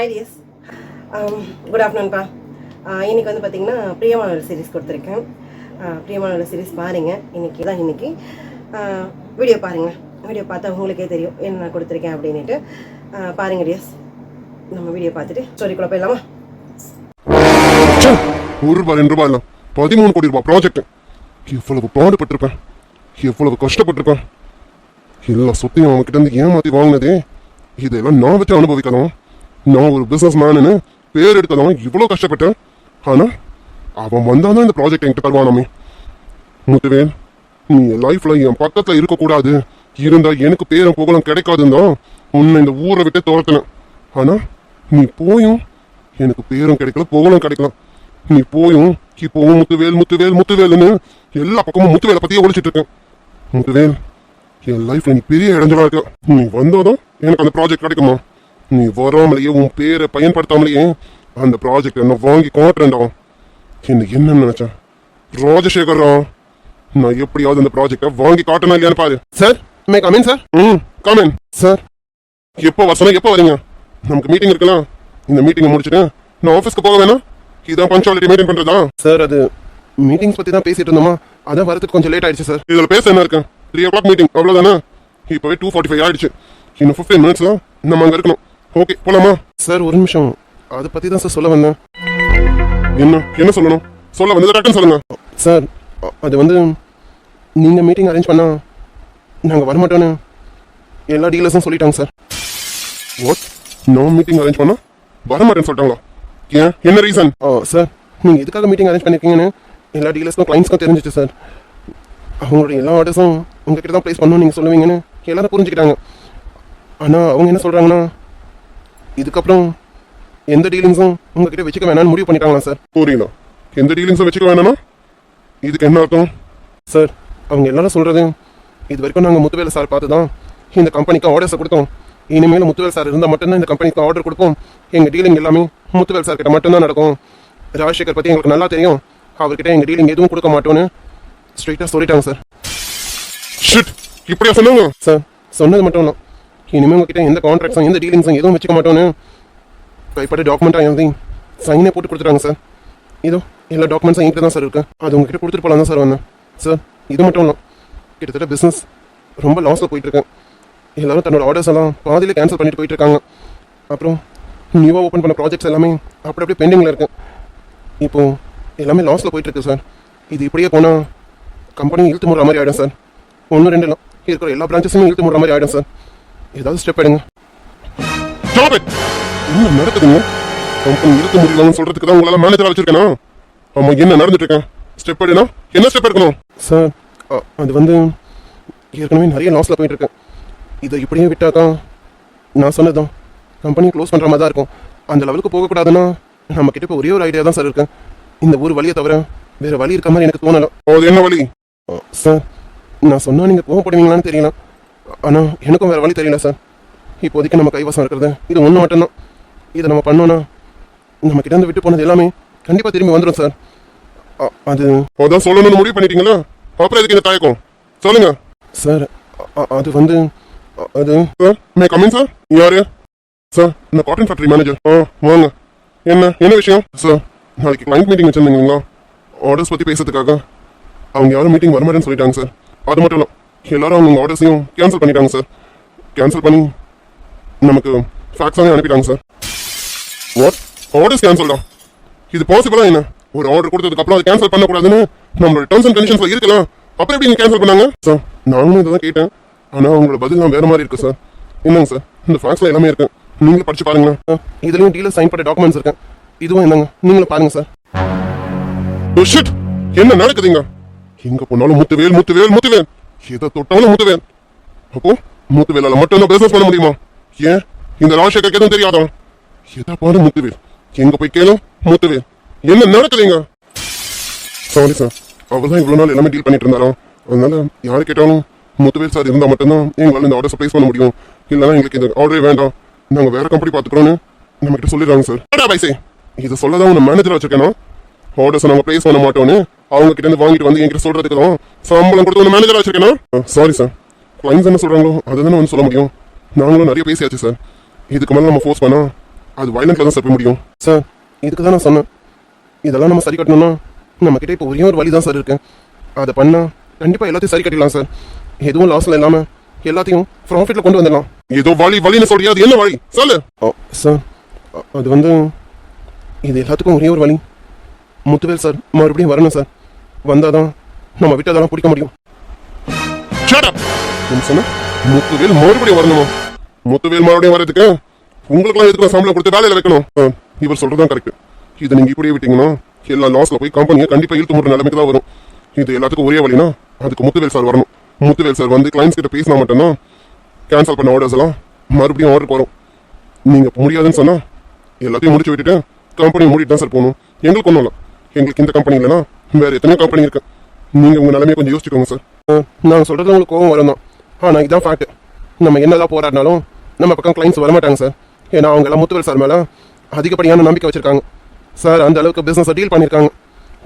Hi tears, good ஆஃப்டர்நூன்ப்பா. இன்றைக்கி வந்து பார்த்திங்கன்னா பிரியமானவர் சீரிஸ் கொடுத்துருக்கேன். பிரியமானவர் சீரிஸ் பாருங்கள். இன்றைக்கி வீடியோ பாருங்கள். வீடியோ பார்த்தா உங்களுக்கே தெரியும் என்ன நான் கொடுத்துருக்கேன் அப்படின்ட்டு. பாருங்கள் டியர்ஸ், நம்ம வீடியோ பார்த்துட்டு ஸ்டோரிக்குள்ளே போயிடலாமா? ₹1 இல்லை 13 கோடி ரூபாய் ப்ராஜெக்ட். எவ்வளவு பாடுபட்டிருப்பேன், எவ்வளவு கஷ்டப்பட்டிருப்பேன். எல்லா சொத்தையும் அவன்கிட்ட இருந்து ஏமாற்றி வாங்கினதே இதெல்லாம் நான் வச்சு அனுபவிக்கணும். நான் ஒரு பிஸ்னஸ் மேனு பேர் எடுத்ததான் இவ்வளோ கஷ்டப்பட்டேன். ஆனால் அவன் வந்தாதான் இந்த ப்ராஜெக்ட் என்கிட்ட தருவானாமே. முத்துவேல், நீ என் லைஃப்ல என் பக்கத்தில் இருக்கக்கூடாது, இருந்தா எனக்கு பேரும் புகழும் கிடைக்காதுன்னு தான் உன்னை இந்த ஊரை விட்டு துரத்தினேன். ஆனால் நீ போயும் எனக்கு பேரும் கிடைக்கல, புகழும் கிடைக்கல. நீ போயும் இப்போவும் முத்துவேல் முத்துவேல் முத்துவேல்னு எல்லா பக்கமும் முத்துவேலை பத்தியே ஒழிச்சிட்டு இருக்கேன். முத்துவேல், என் லைஃப்ல நீ பெரிய இடைஞ்சலா இருக்க. நீ வந்தாதான் எனக்கு அந்த ப்ராஜெக்ட் கிடைக்குமா? நீ வராமலேயே உன் பேரை பயன்படுத்தாமலேயே அந்த ப்ராஜெக்ட் என்ன வாங்கி காட்டுறேன்டா. என்ன நினைச்சேன் ராஜசேகரா, நான் எப்படியாவது அந்த ப்ராஜெக்டை வாங்கி காட்டணும் இல்லையான்னு பாரு. Sir, may come in sir. Come in sir. எப்போ வசனம், எப்போ வரீங்க? நமக்கு மீட்டிங் இருக்கலாம். இந்த மீட்டிங்கை முடிச்சுட்டு நான் ஆஃபீஸ்க்கு போக வேணாம். இதான் பங்க்சுவாலிட்டி மெயின்டைன் பண்றதா? சார், அது மீட்டிங்ஸ் பத்தி தான் பேசிட்டு இருந்தோமா, அதான் வரதுக்கு கொஞ்சம் லேட் ஆயிடுச்சு சார். இதில் பேச என்ன இருக்கு? 3 o'clock மீட்டிங், அவ்வளோதானே? இப்போவே 2:45 ஆயிடுச்சு. இன்னும் 15 minutes நம்ம அங்கே இருக்கணும். ஓகே, போலாமா? சார், ஒரு நிமிஷம், அதை பத்தி தான் சார் சொல்ல வந்தேன். என்ன சொல்லணும்? சொல்ல வந்தது டக்குன்னு சொல்லுங்க. சார், அது வந்து நீங்க மீட்டிங் அரேஞ்ச் பண்ணா நாங்கள் வரமாட்டோன்னு எல்லா டீலர்ஸும் சொல்லிட்டாங்க சார். வாட்? நான் மீட்டிங் அரேஞ்ச் பண்ணா வரமாட்டேன்னு சொல்லிட்டாங்களா? ஏன், என்ன ரீசன்? சார், நீங்கள் எதுக்காக மீட்டிங் அரேஞ்ச் பண்ணியிருக்கீங்கன்னு எல்லா டீலர்ஸ்க்கும் கிளைண்ட்ஸ்க்கும் தெரிஞ்சிச்சு சார். அவங்களோட எல்லா ஆர்டர்ஸும் உங்ககிட்ட தான் ப்ளேஸ் பண்ணணும் நீங்கள் சொல்லுவீங்கன்னு எல்லாரும் புரிஞ்சுக்கிட்டாங்க. ஆனால் அவங்க என்ன சொல்கிறாங்கன்னா, இதுக்கப்புறம் எந்த டீலிங்ஸும் உங்ககிட்ட வச்சுக்க வேணாம்னு முடிவு பண்ணிட்டாங்களா சார். புரியல, எந்த டீலிங்ஸும் வச்சுக்க வேணாம்னா இதுக்கு என்ன அர்த்தம்? சார், அவங்க எல்லாரும் சொல்கிறது, இது வரைக்கும் நாங்கள் முத்துவேல் சார் பார்த்து தான் இந்த கம்பெனிக்கு ஆர்டர்ஸை கொடுத்தோம். இனிமேல் முத்துவேல் சார் இருந்தால் மட்டும்தான் இந்த கம்பெனிக்கு ஆர்டர் கொடுப்போம். எங்கள் டீலிங் எல்லாமே முத்துவேல் சார் கிட்ட மட்டும்தான் நடக்கும். ராஜசேகர் பற்றி எங்களுக்கு நல்லா தெரியும், அவர்கிட்ட எங்கள் டீலிங் எதுவும் கொடுக்க மாட்டோன்னு ஸ்ட்ரெயிட்டாக சொல்லிட்டாங்க சார். ஷிட், இப்படியா சொன்னாங்க? சார், சொன்னது மட்டும் இல்லை, இனிமேல் உங்ககிட்ட எந்த கான்ட்ராக்ட்ஸும் எந்த டீலிங்ஸும் எதுவும் வச்சுக்க மாட்டோன்னு கைப்பட்ட டாக்குமெண்ட்டாக எழுதி சைனே போட்டு கொடுத்துட்டாங்க சார். இதோ எல்லா டாக்குமெண்ட்ஸும் என்கிட்ட தான் சார் இருக்குது. அது உங்ககிட்ட கொடுத்துட்டு போகலாம் தான் சார் வந்தேன். சார், இது மட்டும் இல்லை, கிட்டத்தட்ட பிஸ்னஸ் ரொம்ப லாஸில் போயிட்டுருக்கேன். எல்லோரும் தன்னோட ஆர்டர்ஸ் எல்லாம் பாதியிலே கேன்சல் பண்ணிட்டு போயிட்டுருக்காங்க. அப்புறம் நியூவாக ஓப்பன் பண்ண ப்ராஜெக்ட்ஸ் எல்லாமே அப்படியே பெண்டிங்கில் இருக்கு. இப்போது எல்லாமே லாஸில் போயிட்டுருக்கு சார். இது இப்படியே போனால் கம்பெனி இழுத்து முடுற மாதிரி ஆகிடும் சார். 1-2 இல்லை, இருக்கிற எல்லா பிரான்ச்சஸுமே இழுத்து முடுற மாதிரி ஆகிடும் சார். ஏதாவது ஸ்டெப் எடுங்க. என்ன நடக்குதுங்க? கம்பெனி இழுத்து முடியலாம்னு சொல்றதுக்கு தான் உங்களால மேனேஜரா வச்சிருக்கேனா? ஆமா, என்ன நடந்துட்டு இருக்கேன்? ஸ்டெப் எடுனா என்ன ஸ்டெப் எடுக்கணும்? சார், அது வந்து ஏற்கனவே நிறைய லாஸில் போயிட்டு இருக்கேன். இதை இப்படியே விட்டாக்கா நான் சொன்னதுதான் கம்பெனி க்ளோஸ் பண்ணுற மாதிரி தான் இருக்கும். அந்த லெவலுக்கு போகக்கூடாதுன்னா நம்மக்கிட்ட இப்போ ஒரே ஒரு ஐடியா தான் சார் இருக்கு. இந்த ஒரு வழியை தவிர வேற வழி இருக்க மாதிரி எனக்கு தோணலை. அது என்ன வழி? சார், நான் சொன்னால் நீங்கள் கோவப்படுவீங்களான்னு தெரியல, ஆனால் எனக்கும் வேறு வழி தெரியல சார். இப்போதைக்கு நம்ம கைவசம் இருக்கிறது இது ஒன்று மட்டும்தான். இதை நம்ம பண்ணோன்னா நம்ம கிட்ட இருந்து விட்டு போனது எல்லாமே கண்டிப்பாக திரும்பி வந்துடும் சார். அது அதான் சொல்லணும்னு முடிவு பண்ணிட்டீங்களா? அப்புறம் எதுக்கு இந்த தயக்கம்? சொல்லுங்க சார். அது வந்து அது சார், மே கமின் சார். யாரு சார்? இந்த காட்டன் ஃபேக்டரி மேனேஜர். வாங்க. என்ன விஷயம் சார்? நாளைக்கு கிளைண்ட் மீட்டிங் வச்சிருந்தீங்களா? ஆர்டர்ஸ் பற்றி பேசுறதுக்காக அவங்க யாரும் மீட்டிங் வரமாட்டேன்னு சொல்லிட்டாங்க சார். அது மட்டும் இல்லை, எல்லாரும் அவங்க ஆர்டர்ஸையும் கேன்சல் பண்ணிட்டாங்க சார். கேன்சல் பண்ணி நமக்கு ஃபேக்ஸானே அனுப்பிட்டாங்க சார். வாட்? ஆர்டர்ஸ் கேன்சல் தான்? இது பாசிபிளா என்ன? ஒரு ஆர்டர் கொடுத்ததுக்கு அப்புறம் அதை கேன்சல் பண்ணக்கூடாதுன்னு நம்மளோட டர்ம்ஸ் அண்ட் கண்டிஷன்ஸ்ல இருக்கலாம். அப்புறம் எப்படி நீங்க கேன்சல் பண்ணாங்க சார்? நானும் இதை தான் கேட்டேன், ஆனால் அவங்களோட பதிலாம் வேற மாதிரி இருக்கு சார். என்னங்க சார், இந்த ஃபேக்ஸ்ல எல்லாமே இருக்கு, நீங்களும் படிச்சு பாருங்களேன். இதுலயும் டீலர் சைன் பண்ண டாக்குமெண்ட்ஸ் இருக்கு. இதுவும் என்னங்க, நீங்களும் பாருங்க சார். என்ன நடக்குதுங்க? எங்க போனாலும் முத்துவேல் முத்துவேல் முத்துவேல், எதை தொட்டாலும் முத்துவேல். அப்போ முத்துவேலால மட்டும் தான் பிசினஸ் பண்ண முடியுமா? ஏன் இந்த ராஜசேகருக்கு எதுவும் தெரியாதா? எதை பாரு முத்துவேல், எங்க போய் கேளும் முத்துவேல். என்ன நடக்குதுங்க? சாரி சார், அவர் தான் இவ்வளவு நாள் எல்லாமே டீல் பண்ணிட்டு இருந்தாரோ, அதனால யாரு கேட்டாலும் முத்துவேல் சார் இருந்தால் மட்டும்தான் எங்களால் இந்த ஆர்டர் ப்ளேஸ் பண்ண முடியும், இல்லைன்னா எங்களுக்கு இந்த ஆர்டரே வேண்டாம், நாங்கள் வேற கம்பெனி பார்த்துக்கிறோன்னு நம்ம கிட்ட சொல்லிடுறாங்க சார். பைசே, இதை சொல்லதான் உன்னை மேனேஜர் வச்சிருக்கேனோ? ஆர்டர்ஸ் நாங்கள் ப்ளேஸ் பண்ண மாட்டோன்னு அவங்க கிட்ட இருந்து வாங்கிட்டு வந்து என்கிட்ட சொல்றதுக்கு தான் சம்பளம் கொடுத்து உன்னை மேனேஜர் வச்சிருக்கேனா? சாரி சார், கிளைண்ட்ஸ் என்ன சொல்றாங்களோ அதுதானே வந்து சொல்ல முடியும். நாங்களும் நிறைய பேசியாச்சு சார். இதுக்கு மேலே நம்ம ஃபோர்ஸ் பண்ணா அது வயலண்ட்ல தான் சார் போய் முடியும். சார் இதுக்கு தான் நான் சொன்னேன், இதெல்லாம் நம்ம சரி கட்டணும்னா நம்மக்கிட்ட இப்போ ஒரே ஒரு வழி தான் சார் இருக்கு. அதை பண்ணால் கண்டிப்பாக எல்லாத்தையும் சரி கட்டிடலாம் சார். எதுவும் லாஸில் இல்லாமல் எல்லாத்தையும் ப்ராஃபிட்டில் கொண்டு வந்துடலாம். ஏதோ வழின்னு சொல்றியா? அது என்ன வழி சொல்லு. சார் அது வந்து இது எல்லாத்துக்கும் ஒரே ஒரு வழி. முத்துவேல் சார் மறுபடியும் வரணும் சார். வந்தால் தான் நம்ம விட்டதெல்லாம் பிடிக்க முடியும். Shut up. என்ன சொன்ன? முத்துவேல் மறுபடியும் வரணுமா? முத்துவேல் மறுபடியும் வரதுக்கு உங்களுக்குலாம் எதுக்கு சம்பளம் கொடுத்து வேலையில வைக்கணும்? இவர் சொல்றதுதான் கரெக்ட். இதை நீங்க இப்படியே விட்டீங்கன்னா எல்லா லாஸ்ல போய் கம்பெனியை கண்டிப்பா இழுத்து மூடுற நிலைமைக்கு தான் வரும். இது எல்லாத்துக்கும் ஒரே வழினா அதுக்கு முத்துவேல் சார் வரணும். முத்துவேல் சார் வந்து கிளைண்ட்ஸ் கிட்ட பேசினா மட்டும்தான் கேன்சல் பண்ண ஆர்டர்ஸ் எல்லாம் மறுபடியும் ஆர்டருக்கு வரும். நீங்க முடியாதுன்னு சொன்னா எல்லாத்தையும் முடிச்சு விட்டுட்டு கம்பெனி மூடிட்டு தான் சார் போகணும். எங்களுக்கு ஒன்றும் இல்லை. எங்களுக்கு இந்த கம்பெனி இல்லைன்னா வேற எத்தனையோ கம்பெனி இருக்கு. நீங்க உங்க நிலைமையை கொஞ்சம் யோசிச்சுக்கோங்க சார். நாங்கள் சொல்றது உங்களுக்கு கோவம் வரும் தான். ஆனால் இதுதான் ஃபேக்ட். நம்ம என்னதான் போராடினாலும் நம்ம பக்கம் கிளைண்ட்ஸ் வரமாட்டாங்க சார். ஏன்னா அவங்க எல்லாம் முத்துவேல் சார் மேலே அதிகப்படியான நம்பிக்கை வச்சிருக்காங்க சார். அந்த அளவுக்கு பிஸ்னஸை டீல் பண்ணியிருக்காங்க.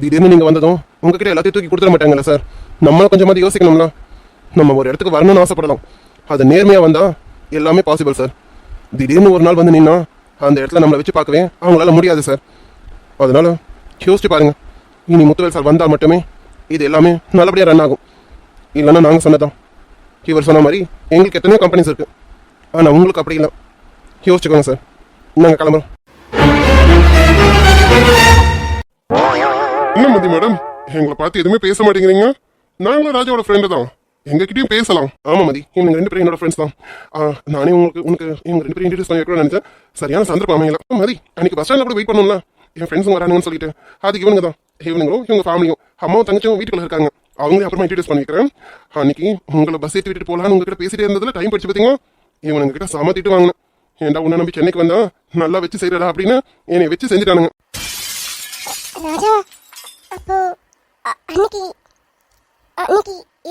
திடீர்னு நீங்கள் வந்ததும் உங்ககிட்ட எல்லாத்தையும் தூக்கி கொடுத்துட மாட்டாங்கல்ல சார். நம்மளும் கொஞ்சமாதிரி யோசிக்கணும்ல. நம்ம ஒரு இடத்துக்கு வரணும்னு ஆசைப்படலாம். அது நேர்மையாக வந்தால் எல்லாமே பாசிபிள் சார். திடீர்னு ஒரு நாள் வந்து நின்னா அந்த இடத்துல நம்மளை வச்சு பார்க்கவே அவங்களால முடியாது சார். அதனால யோசிச்சு பாருங்க. இனி முத்துவேல் சார் வந்தால் மட்டுமே இது எல்லாமே நல்லபடியாக ரன் ஆகும். இல்லைன்னா நாங்கள் சொன்னதான். இவர் சொன்ன மாதிரி எங்களுக்கு எத்தனையோ கம்பெனிஸ் இருக்கு. ஆனால் உங்களுக்கு அப்படி இல்லை. யோசிச்சுக்கோங்க சார். நாங்கள் கிளம்புறோம். என்ன மதி மேடம், எங்களை பார்த்து எதுவுமே பேச மாட்டேங்கிறீங்க? நாங்களும் ராஜாவோட ஃப்ரெண்டு தான், எங்ககிட்டயும் பேசலாம். ஆமாம் மதி, இவங்க ரெண்டு பேரும் என்னோட ஃப்ரெண்ட்ஸ் தான். நானே உனக்கு இவங்க ரெண்டு பேரும் இன்ட்ரடியூஸ் பண்ணி வைக்கணும்னு நினைச்சேன். சரியான சந்தர்ப்பம் அமையல. மதி, அன்னைக்கு பஸ் ஸ்டாண்டில் கூட வெயிட் பண்ணணும்ல. என் ஃப்ரெண்ட்ஸும் வரானுங்கன்னு சொல்லிட்டு அதுக்கு இவங்க தான். இவங்களும் இவங்க ஃபேமிலியும் அம்மாவும் தங்கச்சும் வீட்டுக்குள்ள இருக்காங்க. அவங்களே அப்புறமா இன்ட்ரடியூஸ் பண்ணிக்கிறேன். அன்னைக்கு உங்களை பஸ் ஏற்றி விட்டுட்டு போகலான்னு உங்ககிட்ட பேசிட்டே இருந்ததுல டைம் படிச்சு பார்த்தீங்களா? இவங்க கிட்ட சமத்திட்டு வாங்கினேன். ஏன்டா உன்னை நம்பி சென்னைக்கு வந்தா நல்லா வச்சு செய்யறா அப்படின்னு என்னை வச்சு செஞ்சுட்டானுங்க. ராஜா, அப்போ அன்னைக்கு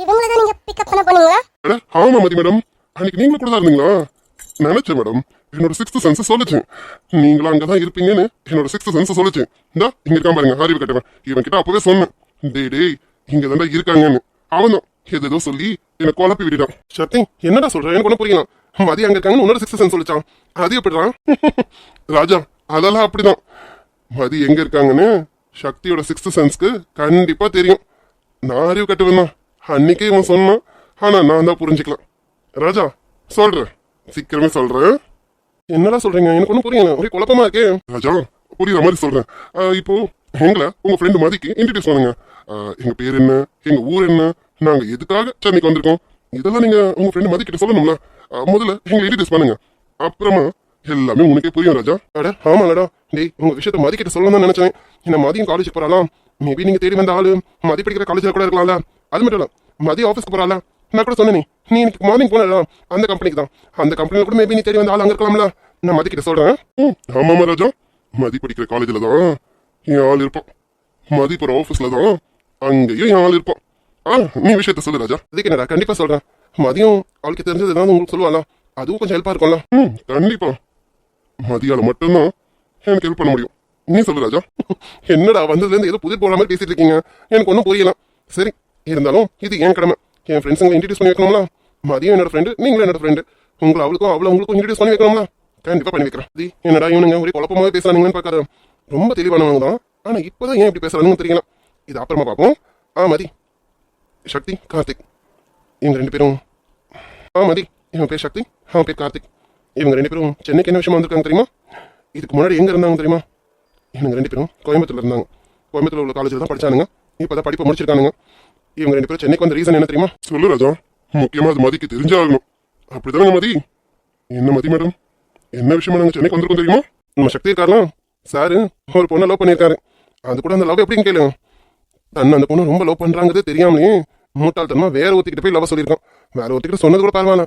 இவங்கள தான் நீங்க பிக்கப் பண்ண போனீங்களா? ஆமா மதி மேடம், அன்னைக்கு நீங்களும் கூட தான் இருந்தீங்களா? நினைச்சேன் மேடம், என்னோட 6th சென்ஸ் சொல்லுச்சு நீங்களும் அங்கதான் இருப்பீங்கன்னு. என்னோட 6th சென்ஸ் சொல்லுச்சு. இந்தா இங்க இருக்கான் பாருங்க, அறிவு கட்டுவேன். இவன் கிட்ட அப்பவே சொன்னேன், டேய் இங்க தாண்டா இருக்காங்கன்னு. அவன் தான் ஏதோ சொல்லி என்னை குழப்பி விட்டுட்டான். சக்தி, என்னடா சொல்ற? எனக்கு ஒன்றும் புரியலாம். மதியம் அங்க இருக்காங்கன்னு உன்னோட 6th சென்ஸ் சொல்லிச்சான். அது எப்படிதான்? ராஜா, அதெல்லாம் அப்படிதான். மதி எங்க இருக்காங்கன்னு சக்தியோட 6th சென்ஸ்க்கு கண்டிப்பா தெரியும். நான் அறிவு கட்டுவேன் தான். அன்னைக்கே இவன் சொன்னான், ஆனா நான் தான் புரிஞ்சுக்கலாம். ராஜா சொல்றேன், சீக்கிரமே சொல்றேன். என்னடா சொல்றீங்க? எனக்கு ஒன்றும் புரியல, ஒரே குழப்பமா இருக்கே. ராஜா புரியுற மாதிரி சொல்றேன். இப்போ எங்களை உங்க ஃப்ரெண்டு மதிக்கு இன்ட்ரடியூஸ் பண்ணுங்க. எங்க பேர் என்ன, எங்க ஊர் என்ன, நாங்க எதுக்காக சென்னைக்கு வந்திருக்கோம், இதெல்லாம் நீங்க உங்க ஃப்ரெண்டு மதி கிட்ட சொல்லணும்ல. முதல்ல எங்களை இன்ட்ரடியூஸ் பண்ணுங்க, அப்புறமா எல்லாமே உனக்கே புரியும். ராஜா அட ஆமாடா. டேய், உங்க விஷயத்த மதி கிட்ட சொல்லணும் தான் நினைச்சேன். என்ன மதியம் காலேஜுக்கு போறாளாம். மேபி நீங்க தேடி வந்த ஆளு மதி படிக்கிற காலேஜில் கூட இருக்கலாம்ல. அது மட்டும் இல்ல, மதியம் ஆஃபீஸ்க்கு போறாளா? நான் கூட சொன்னேன், நீ இன்னைக்கு மார்னிங் போனா அந்த கம்பெனிக்கு தான். அந்த கம்பெனியில் கூட மேபி நீ தேடி வந்த ஆள் அங்க இருக்கலாம்ல. நான் மதி கிட்ட சொல்றேன். ஆமாமா ராஜா, மதி படிக்கிற காலேஜ்ல தான் என் ஆள் இருப்பான். மதி போற ஆஃபீஸ்ல தான் அங்கேயும் என் ஆள் இருப்பான். நீ விஷயத்த சொல்லு ராஜா. அதுக்கு என்னடா, கண்டிப்பா சொல்றேன். மதியம் அவளுக்கு தெரிஞ்சது ஏதாவது உங்களுக்கு சொல்லுவாளா? அதுவும் கொஞ்சம் ஹெல்ப்பா இருக்கும்ல. கண்டிப்பா மதியால மட்டும்தான் எனக்கு ஹெல்ப் பண்ண முடியும். நீ சொல்லு ராஜா. என்னடா வந்ததுல இருந்து ஏதோ புதிர் போற மாதிரி பேசிட்டு இருக்கீங்க. எனக்கு ஒன்றும் புரியல. சரி, இருந்தாலும் இது என் கடமை. என் ஃப்ரெண்ட்ஸுங்களை இன்ட்ரடியூஸ் பண்ணி வைக்கணும்ல. மதியம் என்னோட ஃப்ரெண்டு, நீங்களும் என்னோட ஃப்ரெண்டு. உங்களை அவங்களுக்கும் இன்ட்ரடியூஸ் பண்ணி வைக்கணும்ல. கண்டிப்பா பண்ணி வைக்கிறேன். என்னடா இவனுங்க ஒரே குழப்பமாவே பேசுறானுங்கன்னு பார்க்காரு. ரொம்ப தெளிவானவங்க தான். ஆனா இப்பதான் ஏன் இப்படி பேசுறானுன்னு தெரியல. இது அப்புறமா பார்ப்போம். மதி, சக்தி, கார்த்திக், இவங்க ரெண்டு பேரும். மதி, இவன் பேர் சக்தி, அவன் பேர் கார்த்திக். இவங்க ரெண்டு பேரும் சென்னைக்கு என்ன விஷயமா வந்திருக்காங்க தெரியுமா? இதுக்கு முன்னாடி எங்க இருந்தாங்க தெரியுமா? இவங்க ரெண்டு பேரும் கோயம்புத்தூர்ல இருந்தாங்க. கோயம்புத்தூர்ல உள்ள காலேஜில் தான் படிச்சானுங்க. இப்பதான் படிப்பை முடிச்சிருக்கானுங்க. இவங்க ரெண்டு பேரும் சென்னைக்கு வந்த ரீசன் என்ன தெரியுமா? சொல்லு ராஜா, முக்கியமா அது மதிக்கு தெரிஞ்சாகணும். அப்படிதானே மதி? என்ன மதி மேடம், என்ன விஷயமா நாங்க சென்னைக்கு வந்திருக்கோம் தெரியுமா? நம்ம சக்தி இருக்காரலாம் சாரு ஒரு பொண்ணை லவ் பண்ணியிருக்காரு. அது கூட அந்த லவ் எப்படின்னு கேளு. தன்னை அந்த பொண்ணு ரொம்ப லவ் பண்றாங்கிறது தெரியாமலே மூட்டாள்தனமா வேற ஒருத்திக்கிட்ட போய் லவ் சொல்லியிருக்கான். வேற ஒருத்திக்கிட்ட சொன்னது கூட பரவாயில்ல.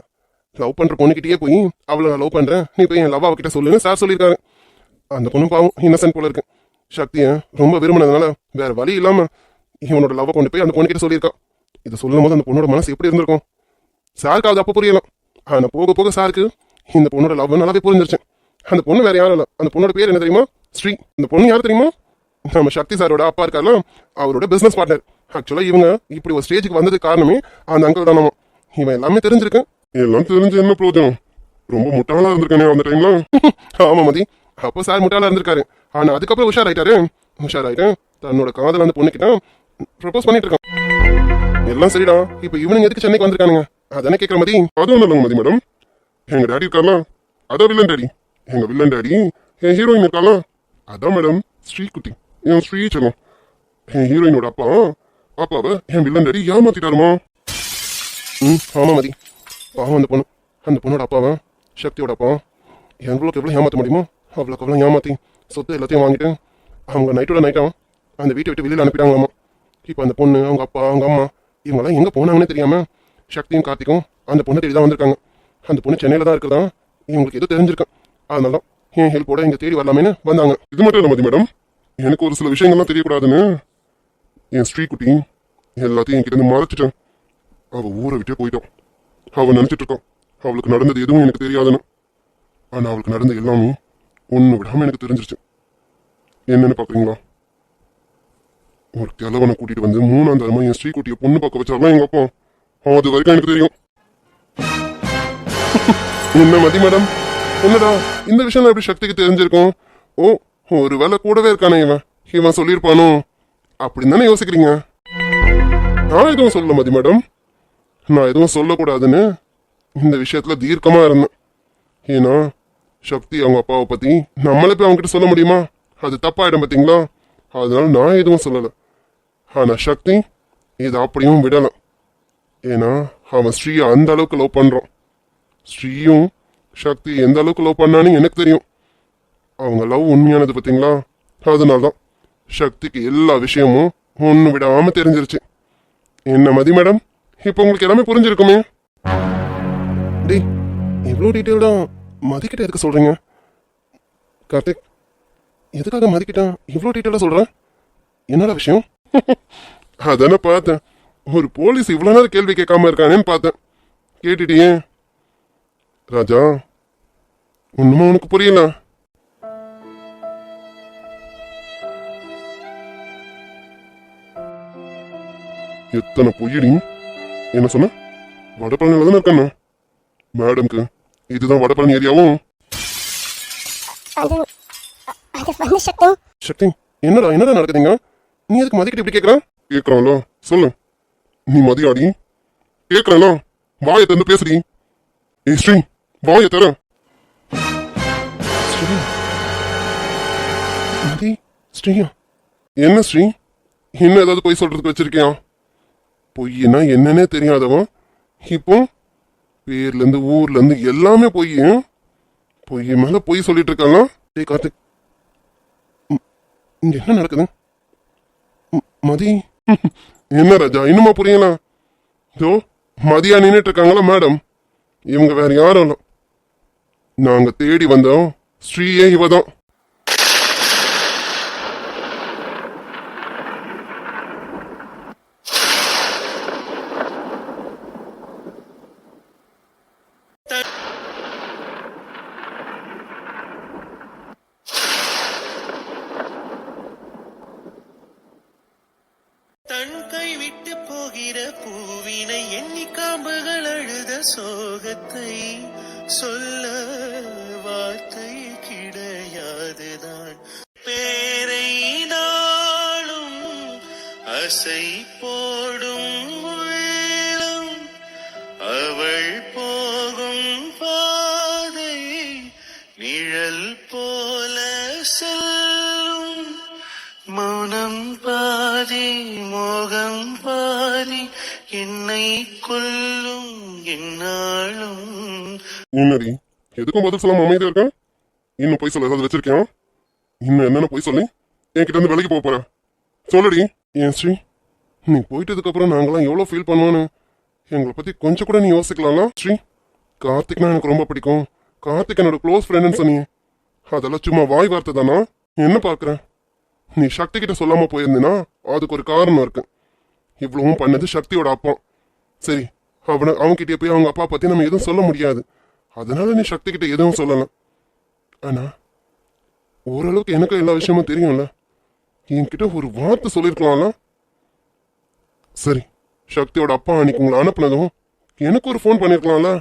லவ் பண்ற பொண்ணுக்கிட்டே போய் அவளை நான் லவ் பண்றேன், நீ போய் என் லவ் அவகிட்ட சொல்லுன்னு சார் சொல்லியிருக்காரு. அந்த பொண்ணு பாவம் இன்னசென்ட் போல இருக்கு. சக்தியை ரொம்ப விரும்பினதுனால வேற வழி இல்லாம இவனோட லவ் கொண்டு போய் அந்த பொண்ணுக்கிட்ட சொல்லியிருக்கான். இதை சொல்லும் போது அந்த பொண்ணோட மனசு எப்படி இருந்திருக்கும்? சாருக்கு அது அப்போ புரியலாம். ஆனா போக போக சாருக்கு இந்த பொண்ணோட லவ் நல்லாவே புரிஞ்சிருச்சு. அந்த பொண்ணு வேற யாரும் இல்லை. அந்த பொண்ணோட பேர் என்ன தெரியுமா? ஸ்ரீ. இந்த பொண்ணு யாரு தெரியுமா? நம்ம சக்தி சாரோட அப்பா இருக்காருலாம், அவரோட பிசினஸ் பார்ட்னர். ஆக்சுவலா இவங்க இப்படி ஒரு ஸ்டேஜுக்கு வந்ததுக்கு காரணமே அந்த அங்கிள் தானமா. இவன் எல்லாமே தெரிஞ்சிருக்கு. எல்லாம் தெரிஞ்சு என்ன பிரயோஜனம்? ரொம்ப முட்டாளா இருந்திருக்கானே அந்த டைம்ல. ஆமா மதி, அப்போ சார் முட்டாளா இருந்திருக்காரு. ஆனா அதுக்கப்புறம் உஷாராயிட்டாரு. உஷாராயிட்டு தன்னோட காதல் அந்த பொண்ணுக்கிட்ட ப்ரப்போஸ் பண்ணிட்டு இருக்கான். எல்லாம் சரிடா. இப்போ இவனுங்க எதுக்கு சென்னைக்கு வந்திருக்கானுங்க அதானே கேட்குற மதி. அது ஒன்றும் இல்லைங்க மதி மேடம். எங்க டேடி இருக்கார்ல, அதான் வில்லன் டேடி. எங்க வில்லன் டேடி என் ஹீரோயின் இருக்காளா, அதான் மேடம் ஸ்ரீகுட்டி, என் ஸ்ரீ செல்லம். என் ஹீரோயினோட அப்பா அப்பாவை என் வில்லன் டேடி ஏமாத்திட்டாருமா. ஆமா மதி. பாவம் அந்த பொண்ணு. அந்த பொண்ணோட அப்பாவா சக்தியோட அப்பா எங்களுக்கு எவ்வளோ ஏமாற்ற முடியுமோ அவ்வளோக்கு அவ்வளோ ஏமாற்றி சொத்து எல்லாத்தையும் வாங்கிட்டு அவங்க நைட்டோட நைட்டாக அந்த வீட்டை விட்டு வெளியில் அனுப்பிட்டாங்களாமா. இப்போ அந்த பொண்ணு அவங்க அப்பா அவங்க அம்மா இவங்கெல்லாம் எங்கே போனாங்கன்னு தெரியாமல் சக்தியும் கார்த்திக்கும் அந்த பொண்ணை தேடி தான் வந்திருக்காங்க. அந்த பொண்ணு சென்னையில் தான் இருக்குதா. இவங்களுக்கு எதுவும் தெரிஞ்சிருக்கேன். அதனால தான் என் ஹெல்ப்போட இங்கே தேடி வரலாமேன்னு வந்தாங்க. இது மட்டும் இல்லை மதி மேடம், எனக்கு ஒரு சில விஷயங்கள்லாம் தெரியக்கூடாதுன்னு என் ஸ்ரீகுட்டி எல்லாத்தையும் என்கிட்ட இருந்து மறைச்சிட்டேன். அவள் ஊரை விட்டே போயிட்டான். அவள் நினச்சிட்டு இருக்கான் அவளுக்கு நடந்தது எதுவும் எனக்கு தெரியாதுன்னு. ஆனால் அவளுக்கு நடந்த எல்லாமே ஒன்று விடாமல் எனக்கு தெரிஞ்சிருச்சு. என்னன்னு பார்க்குறீங்களா? ஒரு கிழவனை கூட்டிட்டு வந்து 3ஆம் தரமா என் ஸ்ரீகுட்டியை பொண்ணு பார்க்க வச்சாலும் எங்க அப்பா. அது வரைக்கும் எனக்கு தெரியும். என்ன மதி மேடம், என்னடா இந்த விஷயம் எப்படி சக்திக்கு தெரிஞ்சிருக்கும்? ஓ, ஒரு வேலை கூடவே இருக்கானே இவன் சொல்லியிருப்பானோ அப்படின்னு தானே யோசிக்கிறீங்க. நான் எதுவும் சொல்ல மதி மேடம், நான் எதுவும் சொல்லக்கூடாதுன்னு இந்த விஷயத்துல தீர்க்கமா இருந்தேன். ஏன்னா சக்தி அவங்க அப்பாவை பத்தி நம்மளே போய் அவங்க கிட்ட சொல்ல முடியுமா? அது தப்பாயிடும் பார்த்தீங்களா? அதனால நான் எதுவும் சொல்லலை. ஆனா சக்தி இதை அப்படியும் விடலை. ஏன்னா அவன் ஸ்ரீயை அந்த அளவுக்கு லவ் பண்றான். ஸ்ரீயும் சக்தி எந்த அளவுக்கு லவ் பண்ணான்னு எனக்கு தெரியும். அவங்க லவ் உண்மையானது பார்த்தீங்களா? அதனால்தான் சக்திக்கு எல்லா விஷயமும் ஒன்று விடாம தெரிஞ்சிருச்சு. என்ன மதி மேடம், இப்போ உங்களுக்கு எல்லாமே புரிஞ்சிருக்குமே. டேய் இவ்வளோ டீட்டெயில்டாக மதிக்கிட்ட எதுக்கு சொல்கிறீங்க கார்த்திக்? எதுக்காக மதிக்கிட்ட இவ்வளோ டீட்டெயிலாக சொல்கிறேன்? என்னடா விஷயம்? அதானே பார்த்தேன், ஒரு போலீஸ் இவ்வளோ நேரம் கேள்வி கேட்காம இருக்கானேன்னு பார்த்தேன். கேட்டுட்டியே ராஜா, ஒண்ணுமா உனக்கு புரியல? எத்தனை பொய்யடி. என்ன சொன்ன? வடபழனில தானே இருக்கானே மேடம்க்கு. இதுதான் வடபழனி ஏரியாவும். அது அது வந்து சக்தி. சக்தி என்னடா என்னடா நடக்குதுங்க? நீ எதுக்கு மதிக்கிட்ட இப்படி கேட்குற? கேட்கறான்ல, சொல்லு. நீ மதியாடி கேட்கறல, வாயை திறந்து பேசுடி. ஏய் ஸ்ரீ, வாயை தர. மதி ஸ்ரீயா? என்ன ஸ்ரீ, இன்னும் ஏதாவது பொய் சொல்றதுக்கு வச்சிருக்கியா? பொய்னா என்னன்னே தெரியாதவன் இப்போ பேர்ல இருந்து ஊர்ல இருந்து எல்லாமே பொய். பொய் மேல பொய் சொல்லிட்டு இருக்காங்க. டேய் கார்த்திக், இங்க என்ன நடக்குது? மதி என்ன ராஜா, இன்னுமா புரியல? இதோ மதியா நின்னுட்டு இருக்காங்களா மேடம், இவங்க வேற யாரும் இல்ல. நாங்க தேடி வந்தோம் ஸ்ரீயே இவதான். தன் கை விட்டு போகிற பூவினை எண்ணி காம்புகள் அழுத சோகத்தை சொல்ல வார்த்தை கிடையாதுதான். பேரை நாளும் அசை போடும் உள்ளம் அவள் போகும் பாதை நிழல் போல செல்லும். மௌனம் பாதி மோகம் பாதி என்னை கொல்லும் என்னாலும். என்னடி எதுக்கும் பதில் சொல்லாம அமைதியா இருக்க? இன்னும் பொய் சொல்ல ஏதாவது வச்சிருக்கியா? இன்னும் என்னென்ன பொய் சொல்லி என்கிட்ட இருந்து விலைக்கு போக போற? சொல்லுடி. ஏன் ஸ்ரீ, நீ போயிட்டதுக்கு அப்புறம் நாங்களாம் எவ்வளவு ஃபீல் பண்ணுவோன்னு எங்களை பத்தி கொஞ்சம் கூட நீ யோசிக்கலாம்ல ஸ்ரீ? கார்த்திக்னா எனக்கு ரொம்ப பிடிக்கும், கார்த்திக் என்னோட க்ளோஸ் ஃப்ரெண்டுன்னு சொன்னீங்க. அதெல்லாம் சும்மா வாய் வார்த்தை தானா? என்ன பாக்குற? நீ சக்தி கிட்ட சொல்லாம போயிருந்தீன்னா அதுக்கு ஒரு காரணம் இருக்கு. இவ்வளவும் பண்ணது சக்தியோட அப்பா. சரி, அவன்கிட்ட போய் அவங்க அப்பா பத்தி நம்ம எதுவும் சொல்ல முடியாது. அதனால நீ சக்தி கிட்ட எதுவும் சொல்லலாம். ஆனா ஓரளவுக்கு எனக்கு எல்லா விஷயமும் தெரியும்ல. என்கிட்ட ஒரு வார்த்தை சொல்லிருக்கலாம்ல. சரி, சக்தியோட அப்பா அன்னைக்கு உங்களை அனுப்புனதும் எனக்கு ஒரு ஃபோன் பண்ணிருக்கலாம்ல.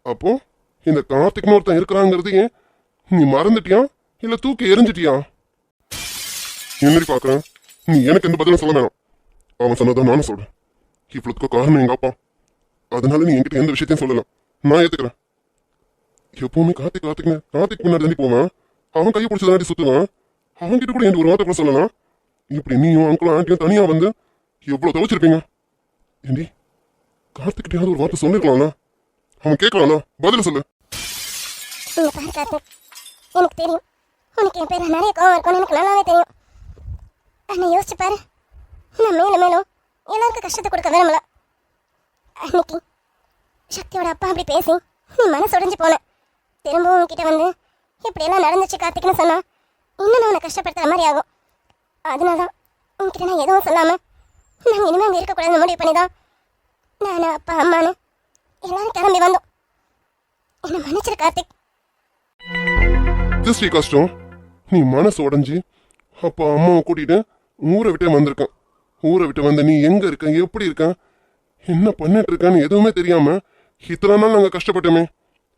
அப்போ இந்த கார்த்திக்னு ஒருத்தன் இருக்கிறாங்கிறது ஏன் நீ மறந்துட்டியா இல்ல தூக்கி எரிஞ்சிட்டியா? என்னடி பாக்குறேன்? நீ எனக்கு எந்த பதிலும் சொல்ல வேணாம். அவன் சொன்னதான் நானும் சொல்றேன். இவ்வளவுக்கு காரணம் எங்க அப்பா. அதனால நீ என்கிட்ட எந்த விஷயத்தையும் சொல்லலாம், நான் ஏத்துக்கிறேன். எப்பவுமே கார்த்திக் முன்னாடி தாண்டி போவான். அவன் கையை பிடிச்சதாண்டி சுத்துவான். அவன் கிட்ட கூட என் ஒரு வார்த்தை கூட சொல்லலாம். இப்படி நீயும் அங்கிளும் ஆண்டியும் தனியா வந்து எவ்வளவு தவிச்சிருப்பீங்க. ஏண்டி கார்த்திக்கிட்டையாவது ஒரு வார்த்தை சொல்லிருக்கலாம்ல? அவன் கேட்கலாம்ல? பதில சொல்லு. இங்க பாரு கார்த்திக், எனக்கு தெரியும் உனக்கு என் பேர் நிறைய கோவம் இருக்கும்னு எனக்கு நல்லாவே தெரியும். ஆனால் யோசிச்சு பாரு, நான் மேலும் மேலும் எல்லாருக்கும் கஷ்டத்தை கொடுக்க விரும்பல. அன்னைக்கு சக்தியோட அப்பா அப்படி பேசி நீ மனசு உடைஞ்சு போன. திரும்பவும் உன்கிட்ட வந்து இப்படியெல்லாம் நடந்துச்சு கார்த்திக்னு சொன்னா இன்னும் நான் உன்னை கஷ்டப்படுத்துற மாதிரி ஆகும். அதனால தான் உன்கிட்ட நான் எதுவும் சொல்லாமல் நாங்கள் இனிமேல் அங்கே இருக்கக்கூடாதுன்னு முடிவு பண்ணி தான் நான் அப்பா அம்மானு எல்லாரும் கிளம்பி வந்தோம். என்னை மன்னிச்சிரு கார்த்திக். ஸ்ரீ கஷ்டம், நீ மனசு உடைஞ்சு அப்பா அம்மாவை கூட்டிட்டு ஊரை விட்டே வந்திருக்கான். ஊரை விட்டு வந்த நீ எங்க இருக்க, எப்படி இருக்க, என்ன பண்ணிட்டு இருக்கான்னு எதுவுமே தெரியாம இத்தனை நாள் நாங்க கஷ்டப்பட்டோமே.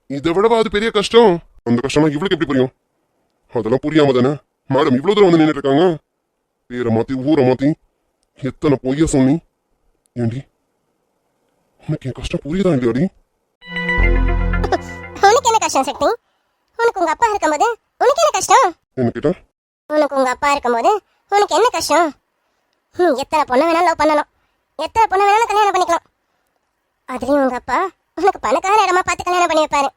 இதை விடவா அது பெரிய கஷ்டம்? அந்த கஷ்டம்லாம் இவளுக்கு எப்படி புரியும்? அதெல்லாம் புரியாம தானே மேடம் இவ்வளவு தூரம் வந்து நின்றுட்டு இருக்காங்க. பேரை மாத்தி ஊரை மாத்தி எத்தனை பொய்ய சொன்னி. ஏண்டி உனக்கு என் கஷ்டம் புரியுதா இல்லையாடி? உனக்கு என்ன கஷ்டம் சக்தி? உனக்கு உங்க அப்பா இருக்கும்போது உனக்கு என்ன கஷ்டம்? என்ன கேட்டா? உனக்கு உங்க அப்பா இருக்கும்போது உனக்கு என்ன கஷ்டம்? நீ எத்தனை பொண்ணை வேணாலும் லவ் பண்ணலாம், எத்தனை பொண்ணை வேணாலும் கல்யாணம் பண்ணிக்கலாம். அதுலயும் உங்க அப்பா உனக்கு பணக்கார இடமா பார்த்து கல்யாணம் பண்ணி வைப்பாரு.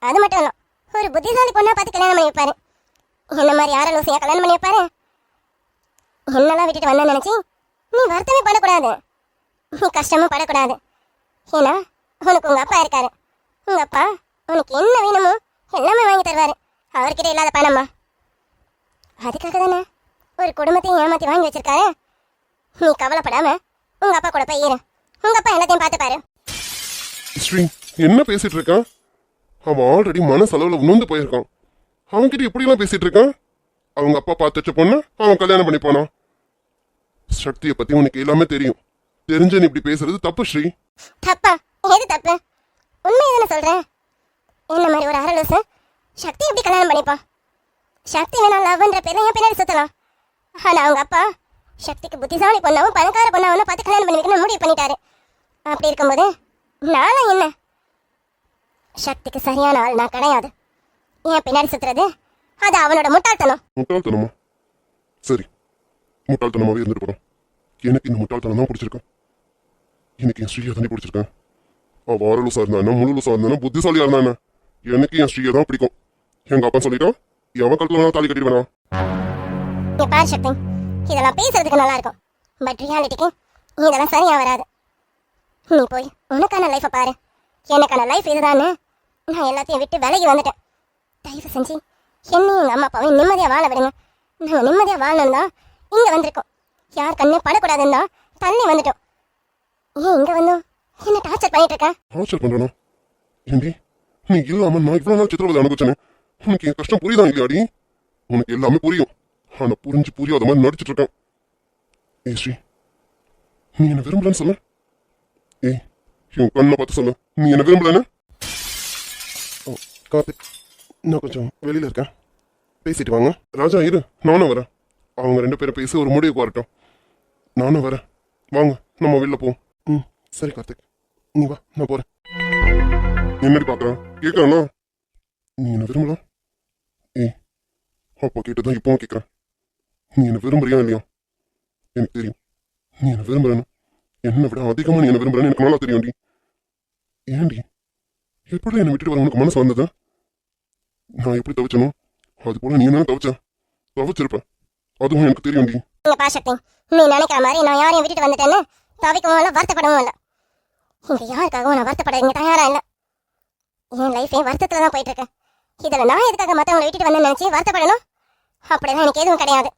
அது மட்டும் இல்ல, ஒரு புத்திசாலி பொண்ணா பார்த்து கல்யாணம் பண்ணி வைப்பாரு. என்ன மாதிரி யாரை லூசியா கல்யாணம் பண்ணி வைப்பாரு? என்னெல்லாம் விட்டுட்டு வந்தேன்னு நினைச்சி நீ வருத்தமே படக்கூடாது, நீ கஷ்டமும் படக்கூடாது. ஏன்னா உனக்கு உங்க அப்பா இருக்காரு. உங்க அப்பா உனக்கு என்ன வேணுமோ எல்லாமே வாங்கி தருவாரு. அவர்கிட்ட இல்லாத பணமா? அதுக்காக தானே ஒரு குடும்பத்தையும் ஏமாத்தி வாங்கி வச்சிருக்காரு. நீ கவலைப்படாம உங்க அப்பா கூட போய் இரு. உங்க அப்பா எல்லாத்தையும் பார்த்துப்பாரு. ஸ்ரீ என்ன பேசிட்டு இருக்கான்? அவன் ஆல்ரெடி மனசளவுல உணர்ந்து போயிருக்கான். அவன்கிட்ட எப்படிலாம் பேசிட்டு இருக்கான்? அவங்க அப்பா பார்த்து வச்ச பொண்ணு அவன் கல்யாணம் பண்ணி போனான். சக்தியை பத்தி உனக்கு எல்லாமே தெரியும். தெரிஞ்ச நீ இப்படி பேசுறது தப்பு ஸ்ரீ. தப்பா? எது தப்பு? உண்மையை தானே சொல்றேன். என்ன மாதிரி ஒரு அரலூசு சக்தி எப்படி கல்யாணம் பண்ணிப்பான்? சக்தி வேணா லவ்ன்ற பேர்ல என் பின்னாடி சுத்தலாம். ஆனா அவங்க அப்பா சக்திக்கு புத்திசாலி பொண்ணாவும் பணக்கார பொண்ணாவும் பார்த்து கல்யாணம் பண்ணி வைக்கணும்னு முடிவு பண்ணிட்டாரு. அப்படி இருக்கும்போது நானும் என்ன சக்திக்கு சரியான ஆள் நான் கிடையாது. என் பின்னாடி சுத்துறது அது அவனோட முட்டாள்தனம். முட்டாள்தனமா? சரி, முட்டாள்தனமாவே இருந்துட்டு போறோம். எனக்கு இந்த முட்டாள்தனம் தான் பிடிச்சிருக்கேன். எனக்கு என் ஸ்ரீயா தானே பிடிச்சிருக்கேன். அவ ஆரலூசா இருந்தா என்ன, முழுலூசா இருந்தா புத்திசாலியா இருந்தா என்ன, எனக்கு என் ஸ்ரீயா தான் பிடிக்கும். எங்க அப்பா சொல்லிட்டோம், எவன் கழுத்துல தாலி கட்டிடுவேனா? இங்க பாரு சக்தி, இதெல்லாம் பேசுறதுக்கு நல்லா இருக்கும், பட் ரியாலிட்டிக்கு இதெல்லாம் சரியா வராது. நீ போய் உனக்கான லைஃபை பாரு. எனக்கான லைஃப் இதுதானே. நான் எல்லாத்தையும் விட்டு விலகி வந்துட்டேன். தயவு செஞ்சு என்னையும் எங்கள் அம்மா அப்பாவையும் நிம்மதியாக வாழ விடுங்க. நாங்கள் நிம்மதியாக வாழணும் தான் இங்கே வந்திருக்கோம். யார் கண்ணே படக்கூடாதுன்னு தான் தள்ளி வந்துட்டோம். ஏன் இங்கே வந்தோம் என்ன டார்ச்சர் பண்ணிட்டு இருக்க? டார்ச்சர் பண்றேனா? ஏண்டி நீ இல்லாம நான் இவ்வளவு நாள் சித்திரவதை அனுபவிச்சேனே, உனக்கு என் கஷ்டம் புரியுதா இல்லையாடி? உனக்கு எல்லாமே புரியும். ஆனா புரியாத மாதிரி நடிச்சிட்டு இருக்கேன். ஏய் ஸ்ரீ, நீ என்ன விரும்பலன்னு சொல்ல. ஏய் என் கண்ணை பார்த்து சொல்ல, நீ என்ன விரும்பலன்னு. கார்த்திக், நான் கொஞ்சம் வெளியில இருக்கேன், பேசிட்டு வாங்க. ராஜா இரு, நானும் வரேன். அவங்க ரெண்டு பேரும் பேசி ஒரு முடிவுக்கு வரட்டும். நானும் வரேன், வாங்க நம்ம வெளில போவோம். ம் சரி கார்த்திக், நீ வா, நான் போறேன். என்னடி பாக்குறேன்? கேட்கறேன்னா நீ என்ன விரும்பலாம்? ஏய் அப்பா கேட்டுதான் இப்பவும் கேட்கறேன். நீ என்ன விரும்புறியா இல்லையா? எனக்கு தெரியும் நீ என்ன விரும்புறேன்னு. என்னை விட அதிகமா நீ என்ன விரும்புறேன்னு எனக்கு நல்லா தெரியும்டி. ஏன்டி எப்படி என்னை விட்டுட்டு வர உனக்கு மனசு வந்தது? நான் எப்படி தவிச்சனோ அது போல நீ என்ன தவிச்சிருப்பேன். அதுவும் எனக்கு தெரியும்டி. இங்க பா சக்தி, நீ நினைக்கிற மாதிரி நான் யாரையும் விட்டுட்டு வந்துட்டேன்னு தவிக்கவும் இல்லை, வருத்தப்படவும் இல்லை. இங்க யாருக்காகவும் நான் வருத்தப்பட இங்க தயாரா இல்லை. என் லைஃபே வருத்தத்துல தான் போயிட்டு இருக்கேன். இதுல நான் எதுக்காக மற்றவங்களை விட்டுட்டு வந்தேன்னு நினைச்சு வருத்தப்படணும்? அப்படிதான் எனக்கு எதுவும் கிடையாது.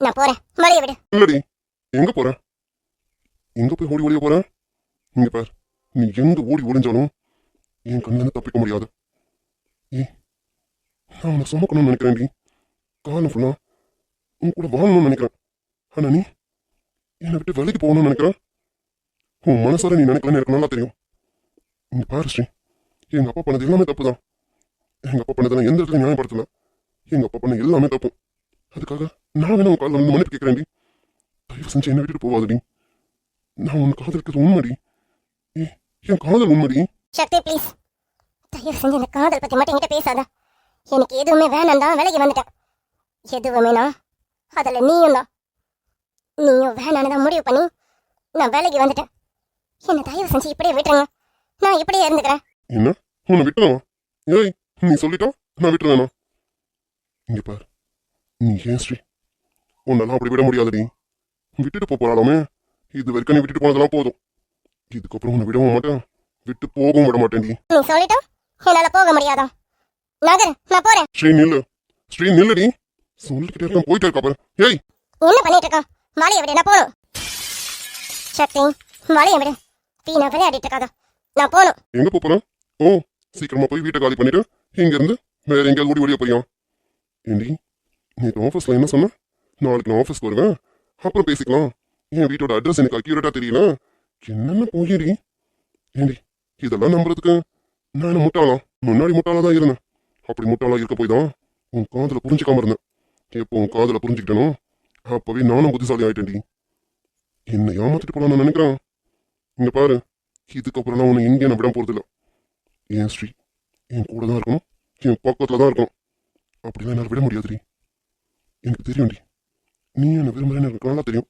நான் போறேன், வழிய விடு. இல்லடி, எங்க போற? எங்க போய் ஓடி ஒளிய போற? இங்க பார், நீ எங்க ஓடி ஒளிஞ்சாலும் என் கண்ணுல இருந்து தப்பிக்க முடியாது. நான் உன்னை சுமக்கணும்னு நினைக்கிறேன்டி. காலம் ஃபுல்லா உன் கூட வாழணும்னு நினைக்கிறேன். ஆனா நீ என்னை விட்டு வேலைக்கு போகணும்னு நினைக்கிறேன். உன் மனசார நீ நினைக்கலன்னு எனக்கு நல்லா தெரியும். இங்க பாரு ஸ்ரீ, எங்க அப்பா பண்ணது எல்லாமே தப்பு தான். எங்க அப்பா பண்ணதெல்லாம் எந்த இடத்துல நியாயப்படுத்தல. எங்க அப்பா பண்ண எல்லாமே தப்பு. அதுக்காக நான் வேணா உன் காலில் வந்து மன்னிப்பு கேட்கிறேன்டி. தயவு செஞ்சு என்னை விட்டுட்டு போவாதடி. நான் உன்னை காதலிக்கிறது உண்மைடி. ஏ, என் காதல் உண்மைடி. சக்தி ப்ளீஸ், தயவு செஞ்சு இந்த காதல் பத்தி மட்டும் என்கிட்ட பேசாத. எனக்கு எதுவுமே வேணாம் தான் விலகி வந்துட்டேன். எதுவுமேனா அதுல நீயும் தான். நீயும் வேணான்னு முடிவு பண்ணி நான் விலகி வந்துட்டேன். என்ன தயவு செஞ்சு இப்படியே விட்டுருங்க. நான் இப்படியே இருந்துக்கிறேன். என்ன உன்னை விட்டுருவா? ஏய், நீ சொல்லிட்டா நான் விட்டுருவேனா? இங்க பார், நீ ஏன் ஸ்ரீ, உன்னெல்லாம் அப்படி விட முடியாதுடி. விட்டுட்டு போறாளாமே. இது வரைக்கும் நீ விட்டுட்டு போனதெல்லாம் போதும். இதுக்கப்புறம் உன்னை விடவும் மாட்டேன், விட்டு போகவும் விட மாட்டேன்டி. நீ சொல்லிட்டா என்னால போக முடியாதா? நகர், நான் போறேன். ஸ்ரீ நில்லு, ஸ்ரீ நில்லுடி. சொல்லிக்கிட்டே இருக்க, போயிட்டே இருக்கா பாரு. ஏய், என்ன பண்ணிட்டு இருக்கான்? வழியை விடு, நான் போகணும். சக்தி, வழியை விடு. வீணா விளையாடிட்டு இருக்காதா, நான் போகணும். எங்க போறேன்? ஓ, சீக்கிரமா போய் வீட்டை காலி பண்ணிட்டு இங்க இருந்து வேற எங்கேயாவது ஓடி ஓடியா போறியா? ஏண்டி, நேற்று ஆஃபீஸ்ல என்ன சொன்ன? நாளைக்கு நான் ஆஃபீஸ்க்கு வருவேன், அப்புறம் பேசிக்கலாம். என் வீட்டோட அட்ரஸ் எனக்கு அக்யூரேட்டா தெரியல. என்னென்ன போயிடி? ஏண்டி, இதெல்லாம் நம்புறதுக்கு நான் என்ன முட்டாளா? முன்னாடி முட்டாளா தான் இருந்தேன். அப்படி முட்டாளா இருக்க போய் தான் உன் காதல புரிஞ்சுக்காம இருந்தேன். எப்போ உன் காதல புரிஞ்சுக்கிட்டனோ அப்பவே நானும் புத்திசாலி ஆயிட்டேன்டி. என்னை ஏமாத்திட்டு போலாம் நான் நினைக்கிறேன். இங்க பாரு, இதுக்கப்புறம் நான் உன்னை எங்கேயும் நான் விட போறதில்ல. என் ஸ்ரீ என் கூட தான் இருக்கணும், என் பக்கத்துல தான் இருக்கணும். அப்படிலாம் என்னால் விட முடியாதுடி. எனக்கு தெரியும்டி, நீ என்ன விரும்புறேன்னு எனக்கு நல்லா தெரியும்.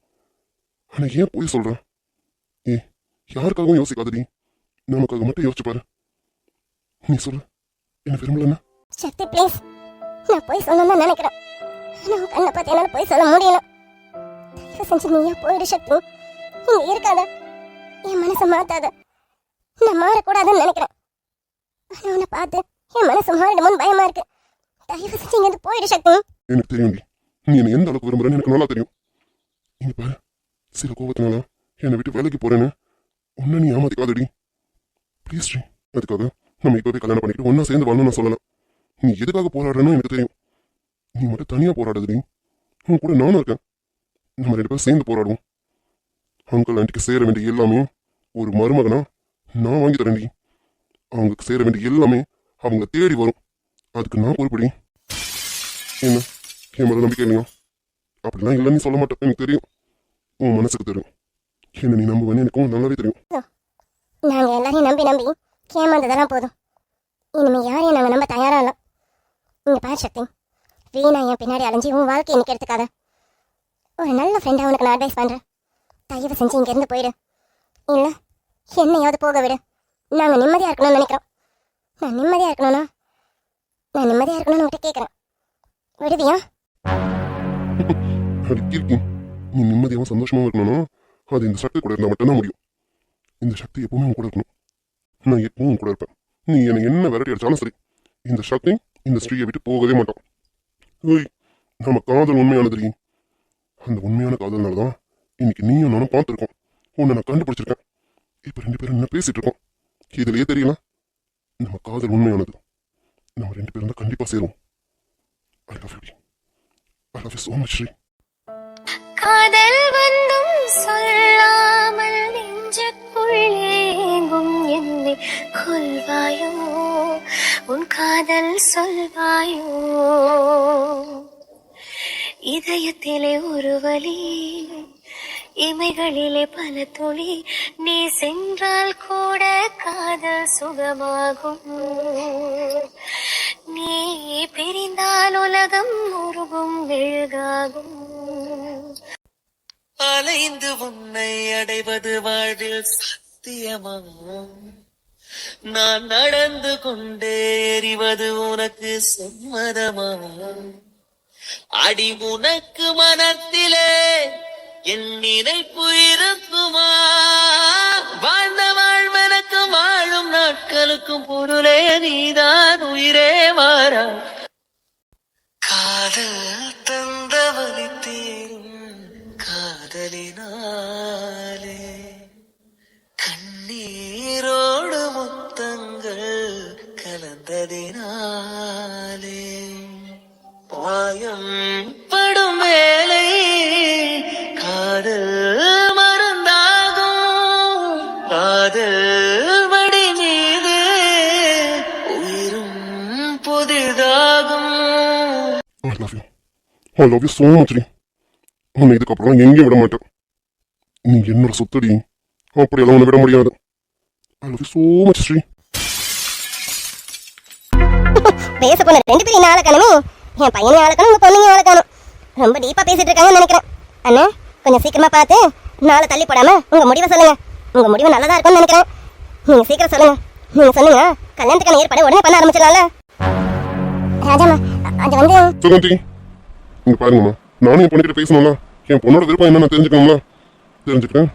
ஆனா ஏன் போய் சொல்ற? ஏ, யாருக்காகவும் யோசிக்காதடி, நமக்காக மட்டும் யோசிச்சு பாரு. நீ சொல்லு, என்ன விரும்பலன்னா? சக்தி ப்ளீஸ், நான் போய் சொல்லணும்னு நினைக்கிறேன். ஆனா உன் கண்ணை பார்த்து என்னால போய் சொல்ல முடியல. தயவு செஞ்சு நீயா போயிடு சக்தி. இங்க இருக்காத, என் மனசை மாத்தாத. நான் மாறக்கூடாதுன்னு நினைக்கிறேன். ஆனா உன்னை பார்த்து என் மனசு மாறிடுமோன்னு பயமா இருக்கு. தயவு செஞ்சு இங்க இருந்து போயிடு சக்தி. எனக்கு தெரியும்டி, நீ என்னை எந்த அளவுக்கு விரும்புறேன்னு எனக்கு நல்லா தெரியும். இங்க பாரு, சில கோபத்தினால என்னை விட்டு வேலைக்கு போறேன்னு உன்னை நீ ஏமாத்திக்காதடி ப்ளீஸ் ஸ்ரீ. அதுக்காக நம்ம இப்பவே கல்யாணம் பண்ணிக்கிட்டு ஒன்னா சேர்ந்து வாழணும் நான் சொல்லலாம். நீ எதுக்காக போராடுறன்னு எனக்கு தெரியும். நீ மட்டும் தனியா போராடுதுடி, உன் கூட நானும் இருக்கேன். நம்ம 2 பேரும் சேர்ந்து போராடுவோம். அங்கிள் ஆண்டிக்கு சேர வேண்டிய எல்லாமே ஒரு மருமகனா நான் வாங்கி தரேன்டி. அவங்களுக்கு சேர வேண்டிய எல்லாமே அவங்கள தேடி வரும். அதுக்கு நான் பொறுப்படி. என்ன, என் மேல நம்பிக்கை இல்லையா? அப்படிலாம் இல்லைன்னு சொல்ல மாட்டேன், எனக்கு தெரியும். உன் மனசுக்கு தெரியும். என்ன நீ நம்புவேன்னு எனக்கும் நல்லாவே தெரியும். நாங்க எல்லாரையும் நம்பி நம்பி ஏமாந்ததெல்லாம் போதும். இனிமே யாரையும் நாங்க நம்ப தயாரா இல்ல. இங்க பாரு சக்தி, வீணா என் பின்னாடி அலைஞ்சி உன் வாழ்க்கையை நிக்க எடுத்துக்காத. ஒரு நல்ல ஃப்ரெண்டா உனக்கு நான் அட்வைஸ் பண்றேன். தயவு செஞ்சு இங்க இருந்து போயிடு. இல்ல என்னையாவது போக விடு. நாங்க நிம்மதியா இருக்கணும்னு நினைக்கிறோம். நான் நிம்மதியா இருக்கணும்னா நான் நிம்மதியா இருக்கணும்னு உன்கிட்ட கேட்கறேன். விடுவியா? அது இருக்கி, நீ நிம்மதியாகவும் சந்தோஷமாகவும் இருக்கணும்னா அது இந்த சக்தி கூட இருந்தால் மட்டும்தான் முடியும். இந்த சக்தி எப்பவுமே உன் கூட இருக்கணும். நான் எப்பவும் உன் கூட இருப்பேன். நீ என்னை என்ன விரட்டி அடிச்சாலும் சரி, இந்த சக்தி இந்த ஸ்ரீயை விட்டு போகவே மாட்டான். ஏய், நம்ம காதல் உண்மையானது. அந்த உண்மையான காதல்னால தான் இன்னைக்கு நீயும் நானும் பார்த்துருக்கோம். உன்னை நான் கண்டுபிடிச்சிருக்கேன். இப்போ 2 பேரும் என்ன பேசிட்டு இருக்கோம், இதுலயே தெரியல நம்ம காதல் உண்மையானது. நம்ம 2 பேரும் தான் கண்டிப்பா சேருவோம். I love you. I love you so much, Sri. காதல் வந்தும் சொல்லாமல் நெஞ்சுக்குள்ளேங்கும் என்னை கொள்வாயோ, உன் காதல் சொல்வாயோ. இதயத்திலே ஒரு வலி, இமைகளிலே பல துளி. நீ சென்றால் கூட காதல் சுகமாகும். நீ பிரிந்தால் உலகம் உருகும் மெழுகாகும். அலைந்து உன்னை அடைவது வாழ்வில் சத்தியமாகும். நான் நடந்து கொண்டே எறிவது உனக்கு சம்மதமாகும். அடி உனக்கு மனத்திலே என் நினைப்பு இருக்குமா? வாழ்ந்த வாழ்வனுக்கு வாழும் நாட்களுக்கும் பொருளே நீதான் உயிரே மாறா. காதல் தந்தவழி தீரும் காதலினாலே கண்ணீரோடு முத்தங்கள் கலந்ததினாலே பாயம் படும் வேலை காதல் மருந்தாகும். காதல் வடி மீது உயிரும் புதிதாகும். I love you so much டி. உன்னை இதுக்கப்புறம் எங்கேயும் விட மாட்டேன். நீ என்னோட சொத்துடி. அப்படியெல்லாம் உன்னை விட முடியாது. I love you so much Sri. பேச போன 2 பேரும் ஆளை காணுமே. என் பையனையும் ஆளை காணும், உங்க பொண்ணையும் ஆளை காணும். ரொம்ப டீப்பா பேசிட்டு இருக்காங்கன்னு நினைக்கிறேன். அண்ணா கொஞ்சம் சீக்கிரமா பார்த்து நாளை தள்ளி போடாம உங்க முடிவை சொல்லுங்க. உங்க முடிவு நல்லதா இருக்கும்னு நினைக்கிறேன். நீங்க சீக்கிரம் சொல்லுங்க. நீங்க சொன்னீங்க கல்யாணத்துக்கான ஏற்பாடு உடனே பண்ண ஆரம்பிச்சிடலாம்ல. ராஜாமா அது வந்து சுகந்தி, இங்க பாருங்கம்மா, நானும் என் பொண்ணுகிட்ட பேசணும்ல. என் பொண்ணோட விருப்பம் என்னன்னு தெரிஞ்சுக்கணும்ல. தெரிஞ்சுக்கிறேன்.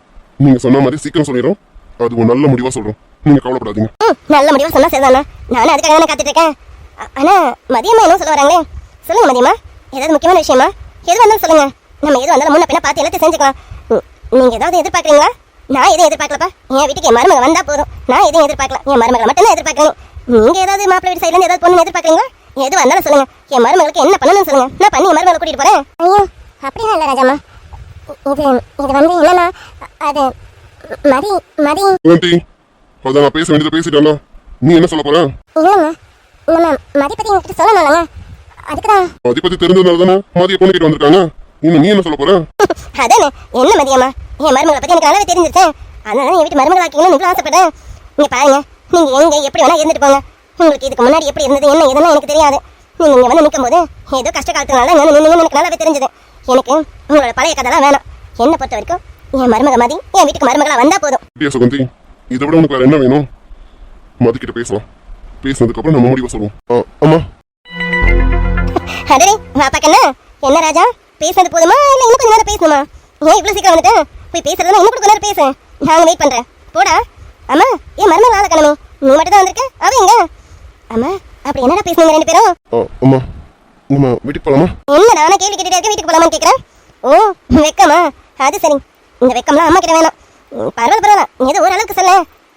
நீங்க சொன்ன மாதிரி சீக்கிரம் சொல்லிடும். அது ஒரு நல்ல முடிவா சொல்றோம். நீங்க கவலைப்படாதீங்க. நல்ல முடிவா சொன்னா சரிதானா? நானும் அதுக்காக தானே காத்துட்டு இருக்கேன். ஆனா மதியம்மா என்ன சொல்ல வராங்களே? சொல்லுங்க மதியம்மா, ஏதாவது முக்கியமான விஷயமா? எது வந்தாலும் சொல்லுங்க. நம்ம எது வந்தாலும் முன்ன பின்ன பார்த்து எல்லாத்தையும் செஞ்சுக்கலாம். நீங்க ஏதாவது எதிர்பார்க்குறீங்களா? நான் எதையும் எதிர்பார்க்கலப்பா. என் வீட்டுக்கு என் மருமக வந்தா போதும். நான் எதையும் எதிர்பார்க்கல. என் மருமகளை மட்டும் தான் எதிர்பார்க்கறேன். நீங்க ஏதாவது மாப்பிள்ளை வீட்டு சைடுல இருந்து ஏதாவது பொண்ணு எதிர்பார்க்குறீங்களா? எது வந்தாலும் சொல்லுங்க. என் மருமகளுக்கு என்ன பண்ணணும்னு சொல்லுங்க. நான் பண்ணி என் மருமகளை கூட்டிட்டு போறேன். ஐயோ அப்படிலாம் இல்ல ராஜாமா. இது வந்து என்னன்னா அது மதி சுகந்தி, அதான் நான் பேச வேண்டியதை பேசிட்டேன்ல. நீ என்ன சொல்ல போற? இல்லைங்க, நம்ம மதி பத்தி உங்ககிட்ட சொல்லணும்லங்க. அதுக்குதான். அதை பத்தி தெரிஞ்சதுனால தானே மதிய பொண்ணுகிட்ட வந்திருக்காங்க. இன்னும் நீ என்ன சொல்ல போற? அதானே என்ன மதியம்மா, என் மருமகளை பத்தி எனக்கு நல்லாவே தெரிஞ்சிருச்சு. அதனால என் வீட்டு மருமகள் ஆக்கிக்கணும்னு இவ்வளவு ஆசைப்பட்டேன். நீங்க பாருங்க, நீங்க எங்க எப்படி வேணா இருந்துட்டு போங்க. உங்களுக்கு இதுக்கு முன்னாடி எப்படி இருந்தது என்ன எதுனா எனக்கு தெரியாது. நீங்க இங்க வந்து நிற்கும் போது ஏதோ கஷ்ட காலத்துனால இங்க நின்னீங்கன்னு எனக்கு நல்லாவே தெரிஞ்சது. எனக்கு உங்களோட பழைய கதைலாம் வேணாம். என்னை பொறுத்த வரைக்கும் என் மருமக மதி என் வீட்டுக்கு மருமகளா வந்தா போதும். அப்படியா சுகந்தி, இதை விட உனக்கு வேற என்ன வேணும்? மதிக்கிட்ட பேசலாம். பேசினதுக்கு அப்புறம் நம்ம முடிவை சொல்லுவோம். அம்மா, அடே வாப்பாக்கண்ணா, என்ன ராஜா பேசுனது போதுமா இல்ல இன்னும் கொஞ்ச நேரம் பேசணுமா? ஏன் இவ்வளவு சீக்கிரம் வந்துட்டேன்? போய் பேசுறதுனா இன்னும் கொஞ்ச நேரம் பேசு. நாங்க வெயிட் பண்றேன். போடா. அம்மா என் மருமகள் ஆள காணுமே. நீ மட்டும் தான் வந்திருக்க. அவ எங்க? அம்மா அப்படி என்னடா பேசுனீங்க ரெண்டு பேரும்? அம்மா, நம்ம வீட்டுக்கு போலாமா? என்ன நானே கேள்வி கேட்டுட்டே இருக்க, வீட்டுக்கு போலாமான்னு கேக்குறேன். ஓ வெக்கமா? அது சரி, இந்த வெக்கம்லாம் அம்மா கிட்ட வேணாம். பரவாயில்ல ஏதோ ஓரளவுக்கு சொல்ல.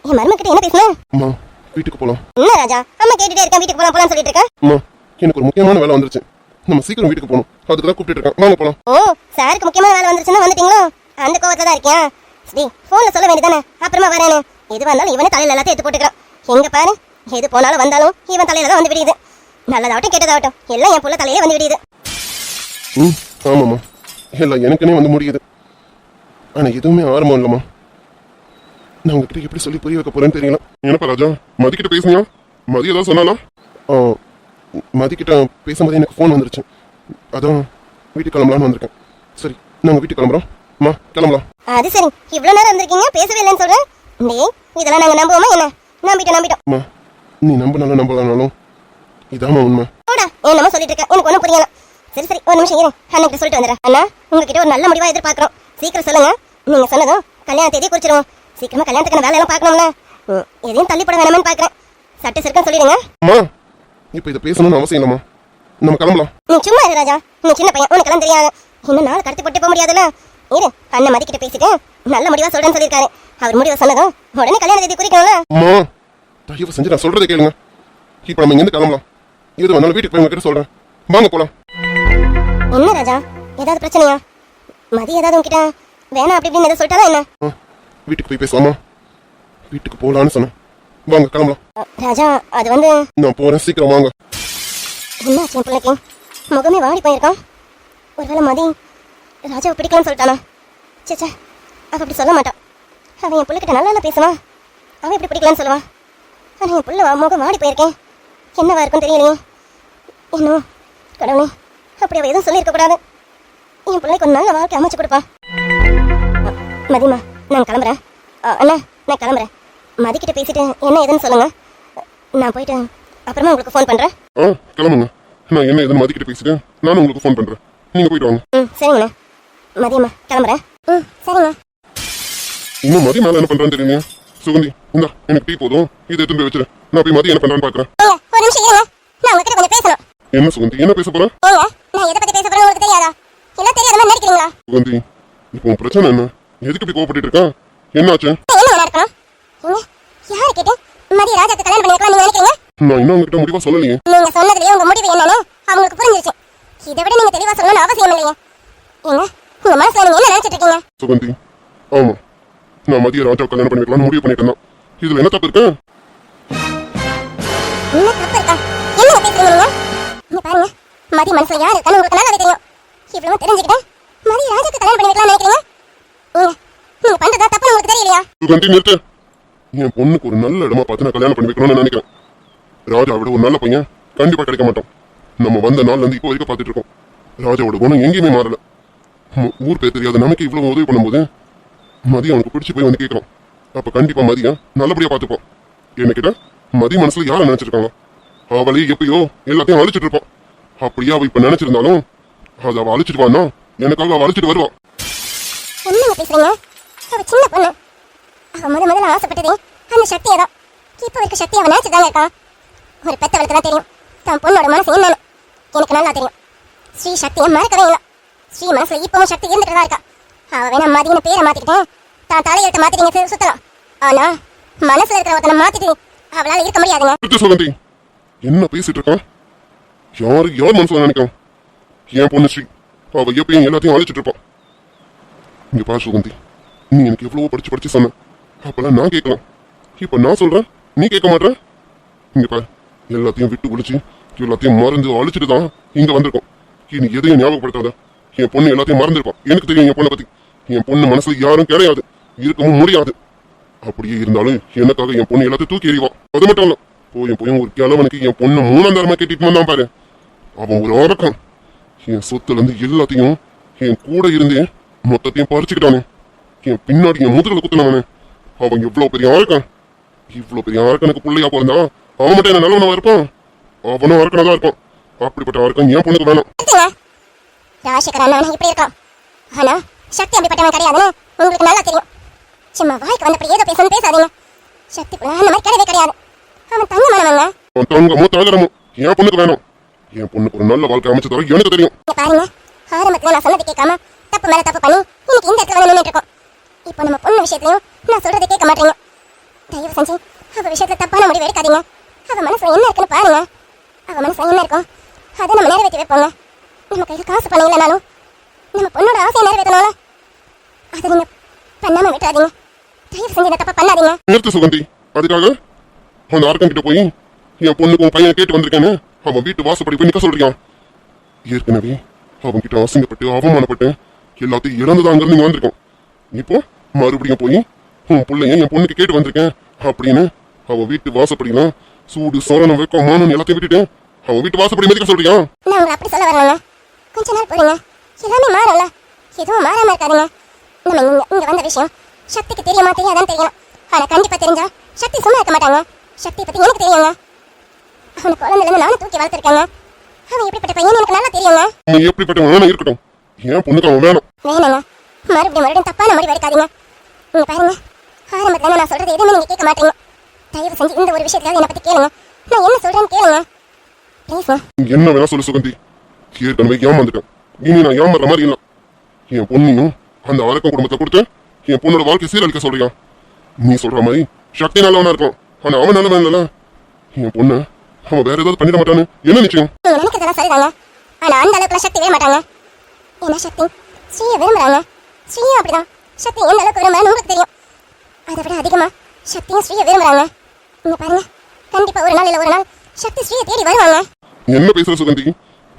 என் மருமக கிட்ட என்ன பேசுன? அம்மா வீட்டுக்கு போலாம். என்ன ராஜா அம்மா கேட்டுட்டே இருக்கேன், வீட்டுக்கு போலாம் போலாம்னு சொல்லிட்டு இருக்க. அம்மா எனக்கு ஒரு முக்கியமான வேலை வந்துருச்சு. நம்ம சீக்கிரம் வீட்டுக்கு போகணும். அதுக்கு தான் கூப்பிட்டு இருக்கேன். வாங்க போலாம். ஓ சாருக்கு முக்கியமான வேலை வந்துருச்சுன்னா வந்துட்டீங்களோ? அந்த கோவத்துல தான் இருக்கியா? சரி போன்ல சொல்ல வேண்டியதானே, அப்புறமா வரேன்னு. எது வந்தாலும் இவனே தலையில எல்லாத்தையும் எடுத்து போட்டுக்கிறான். எங்க பாரு, எது போனாலும் வந்தாலும் இவன் தலையில தான் வந்து விடியுது. நல்லதாகட்டும் கெட்டதாகட்டும் எல்லாம் என் புள்ள தலையிலே வந்து விடியுது. ஆமாம்மா, எல்லாம் எனக்குன்னே வந்து முடியுது. ஆனா எதுவுமே ஆரம்பம் இல்லம்மா. நான் உங்ககிட்ட எப்படி சொல்லி புரிய வைக்க போறேன்னு தெரியல. என்னப்பா ராஜா, மதிக்கிட்ட பேசுனியா? மதி ஏதாவது சொன்னாலா? மதிக்கிட்ட பேசும்போது எனக்கு ஃபோன் வந்துருச்சு. அதான் வீட்டுக்கு கிளம்பலான்னு வந்திருக்கேன். சரி நாங்கள் வீட்டுக்கு கிளம்புறோம். அம்மா கிளம்பலாம். அது சரி, இவ்வளவு நேரம் இருந்திருக்கீங்க, பேசவே இல்லைன்னு சொல்றேன். டேய் இதெல்லாம் நாங்க நம்புவோமா என்ன? நம்பிட்டோம். அம்மா நீ நம்பினாலும் நம்பலானாலும் இதாம்மா உண்மை. போடா, என்னமோ சொல்லிட்டு இருக்க, எனக்கு ஒன்றும் புரியல. சரி ஒரு நிமிஷம் இரு, அண்ணன் சொல்லிட்டு வந்துடுறேன். அண்ணா உங்ககிட்ட ஒரு நல்ல முடிவா எதிர்பார்க்கிறோம். சீக்கிரம் சொல்லுங்க. நீங்க சொன்னதும் கல்யாண தேதியை குறிச்சிருவோம். சீக்கிரமா கல்யாணத்துக்கான வேலையெல்லாம் பார்க்கணும்ல. எதையும் தள்ளிப்பட வேணாமன்னு பாக்குறேன். சட்டு சிறுக்கம் சொல்லிடுங்க. அம்மா இப்போ இதை பேசணும்னு அவசியம் இல்லைம்மா. நம்ம கிளம்பலாம். நீ சும்மா இரு ராஜா, நீ சின்ன பையன், உனக்கெல்லாம் தெரியாது. இன்னும் நாள் கடத்தி போட்டு போக முடியாதுல்ல. இரு, அண்ணன் மதிக்கிட்ட பேசிட்டு நல்ல முடிவா சொல்றேன்னு சொல்லியிருக்காரு. அவர் முடிவை சொன்னதும் உடனே கல்யாண தேதி குறிக்கணும்ல. அம்மா தயவு செஞ்சு நான் சொல்றதை கேளுங்க. இப்போ நம்ம இங்கேருந்து கிளம்பலாம். இது வந்தாலும் வீட்டுக்கு போய் உங்ககிட்ட சொல்றேன். வாங்க போலாம். என்ன ராஜா, ஏதாவது பிரச்சனையா? மதி ஏதாவது உங்ககிட்ட வேணாம் அப்படி இப்படின்னு எதாவது சொல்லிட்டாலும் என்ன? வீட்டுக்கு போய் பேசலாமா? வீட்டுக்கு போகலான்னு சொன்னேன். வாங்க கிளம்பலாம். ராஜா அது வந்து நான் போறேன், சீக்கிரம் வாங்க. என்னாச்சு என் பிள்ளைக்கு? முகமே வாடி போயிருக்கான். ஒருவேளை மதி ராஜாவை பிடிக்கலன்னு சொல்லிட்டானா? சேச்சா, அவ அப்படி சொல்ல மாட்டான். அவன் என் பிள்ளைகிட்ட நல்லா பேசுவான். அவன் எப்படி பிடிக்கலன்னு சொல்லுவான்? ஆனால் என் பிள்ளை முகம் வாடி போயிருக்கேன். என்னவா இருக்குன்னு தெரியலையே. இன்னும் கடவுளே, அப்படி அவ எதுவும் சொல்லியிருக்க கூடாது. என் பிள்ளைக்கு ஒரு நல்ல வாழ்க்கை அமைச்சு கொடுப்பான். மதிமா நான் கிளம்புறேன். அண்ணா நான் கிளம்புறேன். மதிக்கிட்ட பேசிட்டு என்ன ஏதுன்னு சொல்லுங்க. நான் போயிட்டு அப்புறமா உங்களுக்கு ஃபோன் பண்றேன். கிளம்புங்க. நான் என்ன எதுன்னு மதிக்கிட்ட பேசிட்டு நானும் உங்களுக்கு ஃபோன் பண்றேன். நீங்க போயிட்டு வாங்க. சரிங்கண்ணா. மதியம்மா கிளம்புறேன். சரிங்க. இன்னும் மதி மேல என்ன பண்றான்னு தெரியல. சுகந்தி இந்தா எனக்கு டீ போதும். இதை எடுத்து போய் வச்சிரு. நான் போய் மதி என்ன பண்றான்னு பாக்குறேன். ஒரு நிமிஷம் இருங்க, நான் உங்ககிட்ட கொஞ்சம் பேசணும். என்ன சுகந்தி, என்ன பேச போற? நான் எதை பத்தி பேச போறேன்னு உங்களுக்கு தெரியாதா? எல்லாம் தெரியாத மாதிரி நடிக்கிறீங்களா? சுகந்தி இப்போ உன் பிரச்சனை என்ன? எதுக்கு இப்படி கோவப்பட்டு இருக்கா? என்னாச்சு? என்ன நடக்கணும்? யாரை கேட்டு மதி ராஜாக்கு கல்யாணம் பண்ணி வைக்கலாம் நீங்க நினைக்கிறீங்க? நான் இன்னும் உங்ககிட்ட முடிவா சொல்லலையே. நீங்க சொன்னதுலயே உங்க முடிவு என்னன்னு அவங்களுக்கு புரிஞ்சிருச்சு. இதை விட நீங்க தெளிவா சொல்லணும்னு அவசியம் இல்லையே. ஏங்க உங்க மனசுல நீங்க என்ன நினைச்சிட்டு இருக்கீங்க? சுகந்தி ஆமா, நான் மதிய ராஜா கல்யாணம் பண்ணி வைக்கலாம்னு முடிவு பண்ணிட்டு இருந்தேன். இதுல என்ன தப்பு இருக்கு? என்ன தப்பு இருக்கா? என்ன பேசுறீங்க நீங்க? இங்க பாருங்க, மதி மனசுல யாரு இருக்கான்னு உங்களுக்கு நல்லாவே தெரியும். இவ்வளவு தெரிஞ்சுக்கிட்டேன் மதி ராஜாக்கு கல்யாணம் பண்ணி வைக்கலாம்னு நினைக்கிறீங்க? நீங்க பண்றதா தப்புன்னு உங்களுக்கு தெரியலையா? சுகந்தி நிறுத்து. என் பொண்ணுக்கு ஒரு நல்ல இடமா பார்த்து நான் கல்யாணம் பண்ணி வைக்கணும்னு நினைக்கிறேன். ராஜா விட ஒரு நல்ல பையன் கண்டிப்பா கிடைக்க மாட்டான். நம்ம வந்த நாள்ல இருந்து இப்போ வரைக்கும் பார்த்துட்டு இருக்கோம். ராஜாவோட குணம் எங்கேயுமே மாறல. ஊர் பேர் தெரியாத நமக்கு இவ்வளவு உதவி பண்ணும்போது மதி அவனுக்கு பிடிச்சி போய் வந்து கேட்கறான். அப்ப கண்டிப்பா மதியா நல்லபடியா பார்த்துப்பான். என்ன கேட்டா மதி மனசுல யாரை நினைச்சிருக்காங்க? அவளே எப்பயோ எல்லாத்தையும் அழிச்சிட்டு இருப்பான். அப்படியே அவ இப்ப நினைச்சிருந்தாலும் அதை அவ அழிச்சிட்டு வான்னா எனக்காக அவ அழிச்சிட்டு வருவா. என்னங்க பேசுறீங்க? அவ சின்ன பொண்ணு. அவ முதல்ல ஆசைப்பட்டதே அந்த சக்தியை தான். இப்ப இருக்க சக்தி அவன் நினைச்சுதாங்க இருக்கான். ஒரு பெத்தவளுக்கு தான் தெரியும் தான் பொண்ணோட மனசு என்னன்னு. எனக்கு நல்லா தெரியும். ஸ்ரீ சக்தியை மறக்கவே இல்லை. ஸ்ரீ மனசுல இப்பவும் சக்தி இருந்துட்டு தான் இருக்கா. அவ வேணா மதின்னு பேரை மாத்திக்கிட்டேன் தான் தலையெழுத்த மாத்திட்டீங்க சுத்தலாம். ஆனா மனசுல இருக்கிற ஒருத்தனை மாத்திட்டு அவளால இருக்க முடியாதுங்க. சுகந்தி என்ன பேசிட்டு இருக்கான்? யார் மனசுல நினைக்கான்? என் பொண்ணு ஸ்ரீ அவ எப்பயும் எல்லாத்தையும் அழிச்சிட்டு இருப்பான். இங்க பாரு சுகந்தி, நீ எனக்கு எவ்வளவோ படிச்சு சொன்ன. அப்பெல்லாம் நான் கேட்கலாம். இப்ப நான் சொல்றேன், நீ கேட்க மாட்டேற. இங்க பாரு, எல்லாத்தையும் விட்டு ஒழிச்சு எல்லாத்தையும் மறந்து அழிச்சிட்டு தான் இங்க வந்திருக்கோம். நீ எதையும் ஞாபகப்படுத்தாத. என் பொண்ணு எல்லாத்தையும் மறந்துருப்பான். எனக்கு தெரியும் என் பொண்ணை பத்தி. என் பொண்ணு மனசுல யாரும் கிடையாது, இருக்கவும் முடியாது. அப்படியே இருந்தாலும் எனக்காக என் பொண்ணு எல்லாத்தையும் தூக்கி எறிவான். அது மட்டும் இல்ல, போய் ஒரு கிழவனுக்கு என் பொண்ணு 3ஆம் தரமா கேட்டிட்டு வந்தான் பாரு. அவன் ஒரு அரக்கன். என் சொத்துல இருந்து எல்லாத்தையும் என் கூட இருந்து மொத்தத்தையும் பறிச்சுக்கிட்டானே. என் பின்னாடி என் முதுகுல குத்துனவனே. அவன் எவ்வளவு பெரிய அரக்கன். இவ்வளவு பெரிய அரக்கனுக்கு பிள்ளையா பிறந்தா அவன் மட்டும் என்ன நல்லவனா இருப்பான்? அவனும் அரக்கனா தான் இருப்பான். அப்படிப்பட்ட அரக்கன் என் பொண்ணுக்கு வேணும். ராஜசேகர் அண்ணன் இப்படி இருக்கான். ஆனா சக்தி அப்படிப்பட்டவன் கிடையாதுன்னு உங்களுக்கு நல்லா தெரியும். சும்மா வாய்க்கு வந்தப்படி ஏதோ பேசணும் பேசாதீங்க. சக்தி அந்த மாதிரி கிடையவே கிடையாது. அவன் தங்கமானவங்க. அவன் தங்கமோ தகரமோ என் பொண்ணுக்கு வேணும். என் பொண்ணுக்கு ஒரு நல்ல வாழ்க்கை அமைச்சு தர எனக்கு தெரியும். பாருங்க, ஆரம்பத்துல நான் சொன்னது கேட்காம தப்பு மேல தப்பு பண்ணி இன்னைக்கு இந்த இடத்துல வந்து நின்றுட்டு இருக்கோம். இப்போ நம்ம பொண்ணு விஷயத்தையும் நான் சொல்றதை கேட்க மாட்டீங்க. தயவு செஞ்சு அவ விஷயத்துல தப்பான முடிவு எடுக்காதீங்க. அவ மனசுல என்ன இருக்குன்னு பாருங்க. அவ மனசுல என்ன இருக்கும் அதை நம்ம நிறைவேற்றி வைப்போங்க. நம்ம கையில் காசு பணம் இல்லைனாலும் நம்ம பொண்ணோட ஆசையை நிறைவேற்றணும்ல, அதை நீங்க பண்ணாம விட்டுறாதீங்க. தயவு செஞ்சு இந்த தப்பை பண்ணாதீங்க. நிறுத்து சுகந்தி. அதுக்காக அந்த அரக்கன் கிட்ட போய் என் பொண்ணுக்கு உன் பையனை கேட்டு வந்திருக்கேன்னு அவன் வீட்டு வாசப்படி போய் நிக்க சொல்றியான். ஏற்கனவே அவன் கிட்ட அசிங்கப்பட்டு அவமானப்பட்டு எல்லாத்தையும் இழந்துதான் அங்கிருந்து நீங்க வந்திருக்கோம். இப்போ மறுபடியும் போய் உன் பிள்ளைய என் பொண்ணுக்கு கேட்டு வந்திருக்கேன் அப்படின்னு அவன் வீட்டு வாசப்படிலாம் சூடு சோரணம் வைக்க மானு எல்லாத்தையும் விட்டுட்டு அவன் வீட்டு வாசப்படி மதிக்க சொல்றியா? நான் உங்களை அப்படி சொல்ல வரலங்க. கொஞ்ச நாள் போறீங்க, எல்லாமே மாறல. எதுவும் மாறாம இருக்காதுங்க. நம்ம இங்க வந்த விஷயம் சக்திக்கு தெரியுமா தெரியாதான்னு தெரியணும். ஆனா கண்டிப்பா தெரிஞ்சா சக்தி சும்மா இருக்க மாட்டாங்க. சக்தி பத்தி எனக்கு தெரியுங்க. அவனை குழந்தைல இருந்து நானும் தூக்கி வளர்த்திருக்கேங்க. அவன் எப்படிப்பட்ட பையன் எனக்கு நல்லா தெரியுங்க. அவன் எப்படிப்பட்டவன் இருக்கட்டும், என் பொண்ணுக்கு அவன் வேணும். வேணாங்க, மறுபடியும் தப்பான முடிவு எடுக்காதீங்க. நீங்க பாருங்க, ஆரம்பத்துல நான் சொல்றது எதுவுமே நீங்க கேட்க மாட்டீங்க. தயவு செஞ்சு இந்த ஒரு விஷயத்துல என்னை பத்தி கேளுங்க. நான் என்ன சொல்றேன்னு கேளுங்க ப்ளீஸ்ங்க. என்ன வேணா சொல்லு சுகந்தி. ஏற்கனவே ஏமாந்துட்டேன், இனி நான் ஏமாற மாதிரி இல்லை. என் பொண்ணையும் அந்த அரக்கன் குடும்பத்தை கொடுத்து என் பொண்ணோட வாழ்க்கை சீரழிக்க சொல்றியா? நீ சொல்ற மாதிரி சக்தி நல்லவனா இருக்கலாம், ஆனா அவன் நல்லவன் இல்லல. என் பொண்ணு அவன் வேற ஏதாவது பண்ணிட மாட்டானு என்ன நிச்சயம்? நீங்க நினைக்கிறதெல்லாம் சரிதாங்க, ஆனா அந்த அளவுக்கு சக்தி விட மாட்டாங்க. ஏன்னா சக்தி ஸ்ரீயை விரும்புறாங்க. ஸ்ரீயும் அப்படிதான். சக்தி எந்த அளவுக்கு விரும்புறான்னு உங்களுக்கு தெரியும். அதை விட அதிகமா சக்தியும் ஸ்ரீயை விரும்புறாங்க. நீங்க பாருங்க, கண்டிப்பா ஒரு நாள் இல்ல ஒரு நாள் சக்தி ஸ்ரீயை தேடி வருவாங்க. என்ன பேசுற சுகந்தி?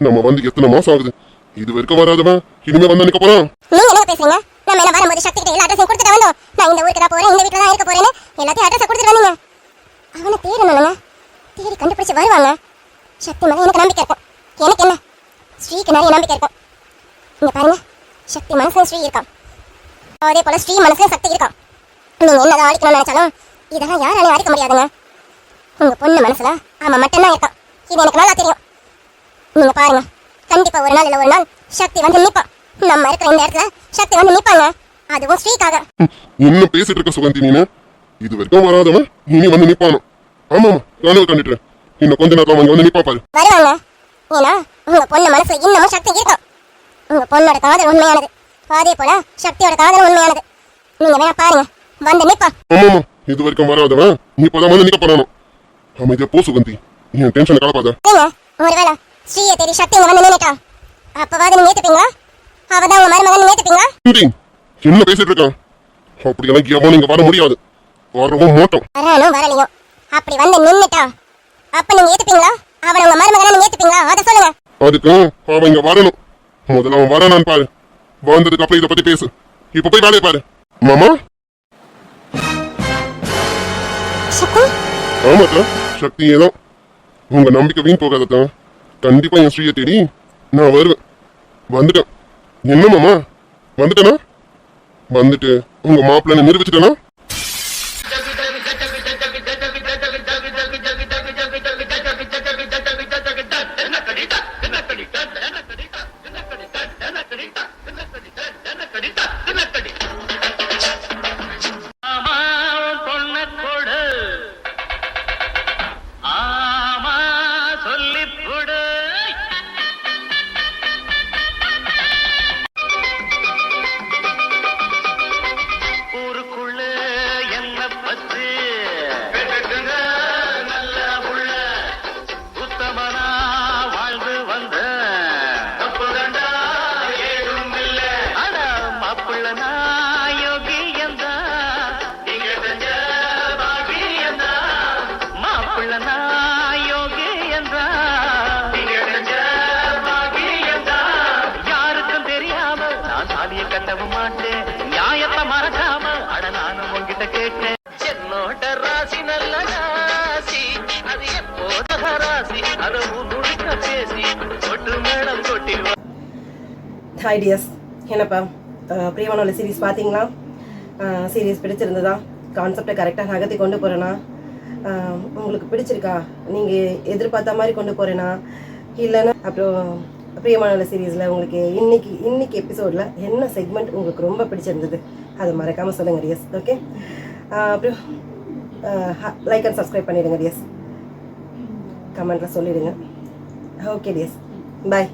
நம்ம வந்து எத்தனை மாசம் ஆகுது? இது வரைக்கும் வராதவன் இனிமே வந்து நிக்க போறான். நீங்க என்ன பேசுறீங்க? நம்ம என்ன வரும்போது சக்தி கிட்ட எல்லா அட்ரஸையும் கொடுத்துட்டு வந்தோம். நான் இந்த ஊருக்கு தான் போறேன், இந்த வீட்டுல தான் இருக்க போறேன்னு எல்லாத்தையும் அட்ரஸை கொடுத்துட்டு வந்தீங்க. அவனை தேடணுங்க, தேடி கண்டுபிடிச்சு வருவாங்க. சக்தி மேல எனக்கு நம்பிக்கை இருக்கும். எனக்கு என்ன, ஸ்ரீக்கு நிறைய நம்பிக்கை இருக்கும். இங்க பாருங்க, சக்தி மனசுல ஸ்ரீ இருக்கான், அதே போல ஸ்ரீ மனசுல சக்தி இருக்கான். நீங்க என்னதான் அழிக்கணும்னு நினைச்சாலும் இதெல்லாம் யாராலையும் அழிக்க முடியாதுங்க. உங்க பொண்ணு மனசுல அவன் மட்டும்தான் இருக்கான். இது எனக்கு நல்லா தெரியும். நீங்க பாருங்க, கண்டிப்பா ஒரு நாள் இல்ல ஒரு நாள் சக்தி வந்து நிப்பான். நம்ம இருக்கிற இந்த இடத்துல சக்தி வந்து நிப்பாங்க, அதுவும் ஸ்ரீக்காக. என்ன பேசிட்டு இருக்க சுகந்தி நீனு? இது வரைக்கும் வராதவன் இனி வந்து நிப்பானோ? ஆமாமா, கனவு கண்டுட்டு இன்னும் கொஞ்ச நேரம் அவங்க வந்து நிப்பா பாரு. வருவாங்க. ஏன்னா உங்க பொண்ணு மனசுல இன்னமும் சக்தி இருக்கும். உங்க பொண்ணோட காதல் உண்மையானது, அதே போல சக்தியோட காதல் உண்மையானது. நீங்க வேணா பாருங்க, வந்து நிப்பா. ஆமாமா, இது வரைக்கும் வராதவன் இப்பதான் வந்து நிக்க போறானோ. அமைதியா போ சுகந்தி, என் டென்ஷனை கலப்பாத. ஒருவேளை ஸ்ரீயை தேடி சக்தி இங்க வந்து நின்னுட்டா அப்பவாது நீங்க ஏத்துப்பீங்களா? அவதான் உங்க மருமகன் ஏத்துப்பீங்களா? என்ன பேசிட்டு இருக்கான்? அப்படியெல்லாம் எவனும் இங்க வர முடியாது, வரவும் மாட்டோம். வரானும் வரலையும் அப்படி வந்து நின்னுட்டா அப்ப நீங்க ஏத்துப்பீங்களா? அவனை உங்க மருமகனை நீங்க ஏத்துப்பீங்களா? அதை சொல்லுங்க. அதுக்கு அவன் இங்க வரணும். முதல்ல அவன் வரானான்னு பாரு. வந்ததுக்கு அப்புறம் இதை பத்தி பேசு. இப்ப போய் வேலையை பாரு. மாமா? சக்தி ஆமாக்கா, சக்தியே தான். உங்க நம்பிக்கை வீண் போகாதக்கா. கண்டிப்பா என் ஸ்ரீயை தேடி நான் வருவேன். வந்துட்டேன். என்ன மாமா, வந்துட்டேனா? வந்துட்டு உங்க மாப்பிள்ளை நிரூபிச்சுட்டேனா? ஆமா பொண்ண கொடு ஆமா சொல்லிப் கொடு ஊருக்குள்ள என்ன பத்து நல்ல உள்ள உத்தமனா வாழ்ந்து வந்த தப்புதண்டா ஏதும் இல்ல அட மாப்பிள்ளனா யோகியந்தா இங்க செஞ்ச பாகியந்தா மாப்பிள்ளனா யோகியந்தா இங்க செஞ்ச பாகியந்தா யாருக்கும் தெரியாம நான் சாதிய கட்டவும் மாட்டேன் நியாயத்தை மறக்காம அட நானும் உங்ககிட்ட கேட்டேன் என்னோட ராசி நல்ல ராசி அது எப்போத ராசி அதை முழுக்க பேசி கொட்டு மேடம் கொட்டி ஹாய் டியர்ஸ், என்னப்பா பிரியமானோட சீரிஸ் பார்த்தீங்களா? சீரிஸ் பிடிச்சிருந்ததா? கான்செப்டை கரெக்டாக நகர்த்தி கொண்டு போகிறேன்னா? உங்களுக்கு பிடிச்சிருக்கா? நீங்கள் எதிர்பார்த்த மாதிரி கொண்டு போகிறேன்னா? இல்லைன்னா அப்புறம் பிரியமானோட சீரீஸில் உங்களுக்கு இன்னைக்கு எபிசோடில் என்ன செக்மெண்ட் உங்களுக்கு ரொம்ப பிடிச்சிருந்தது அதை மறக்காமல் சொல்லுங்கள் டியர்ஸ். ஓகே, அப்புறம் லைக் அண்ட் சப்ஸ்கிரைப் பண்ணிவிடுங்க டியர்ஸ். கமெண்ட்டில் சொல்லிவிடுங்க. ஓகே டியர்ஸ், பாய்.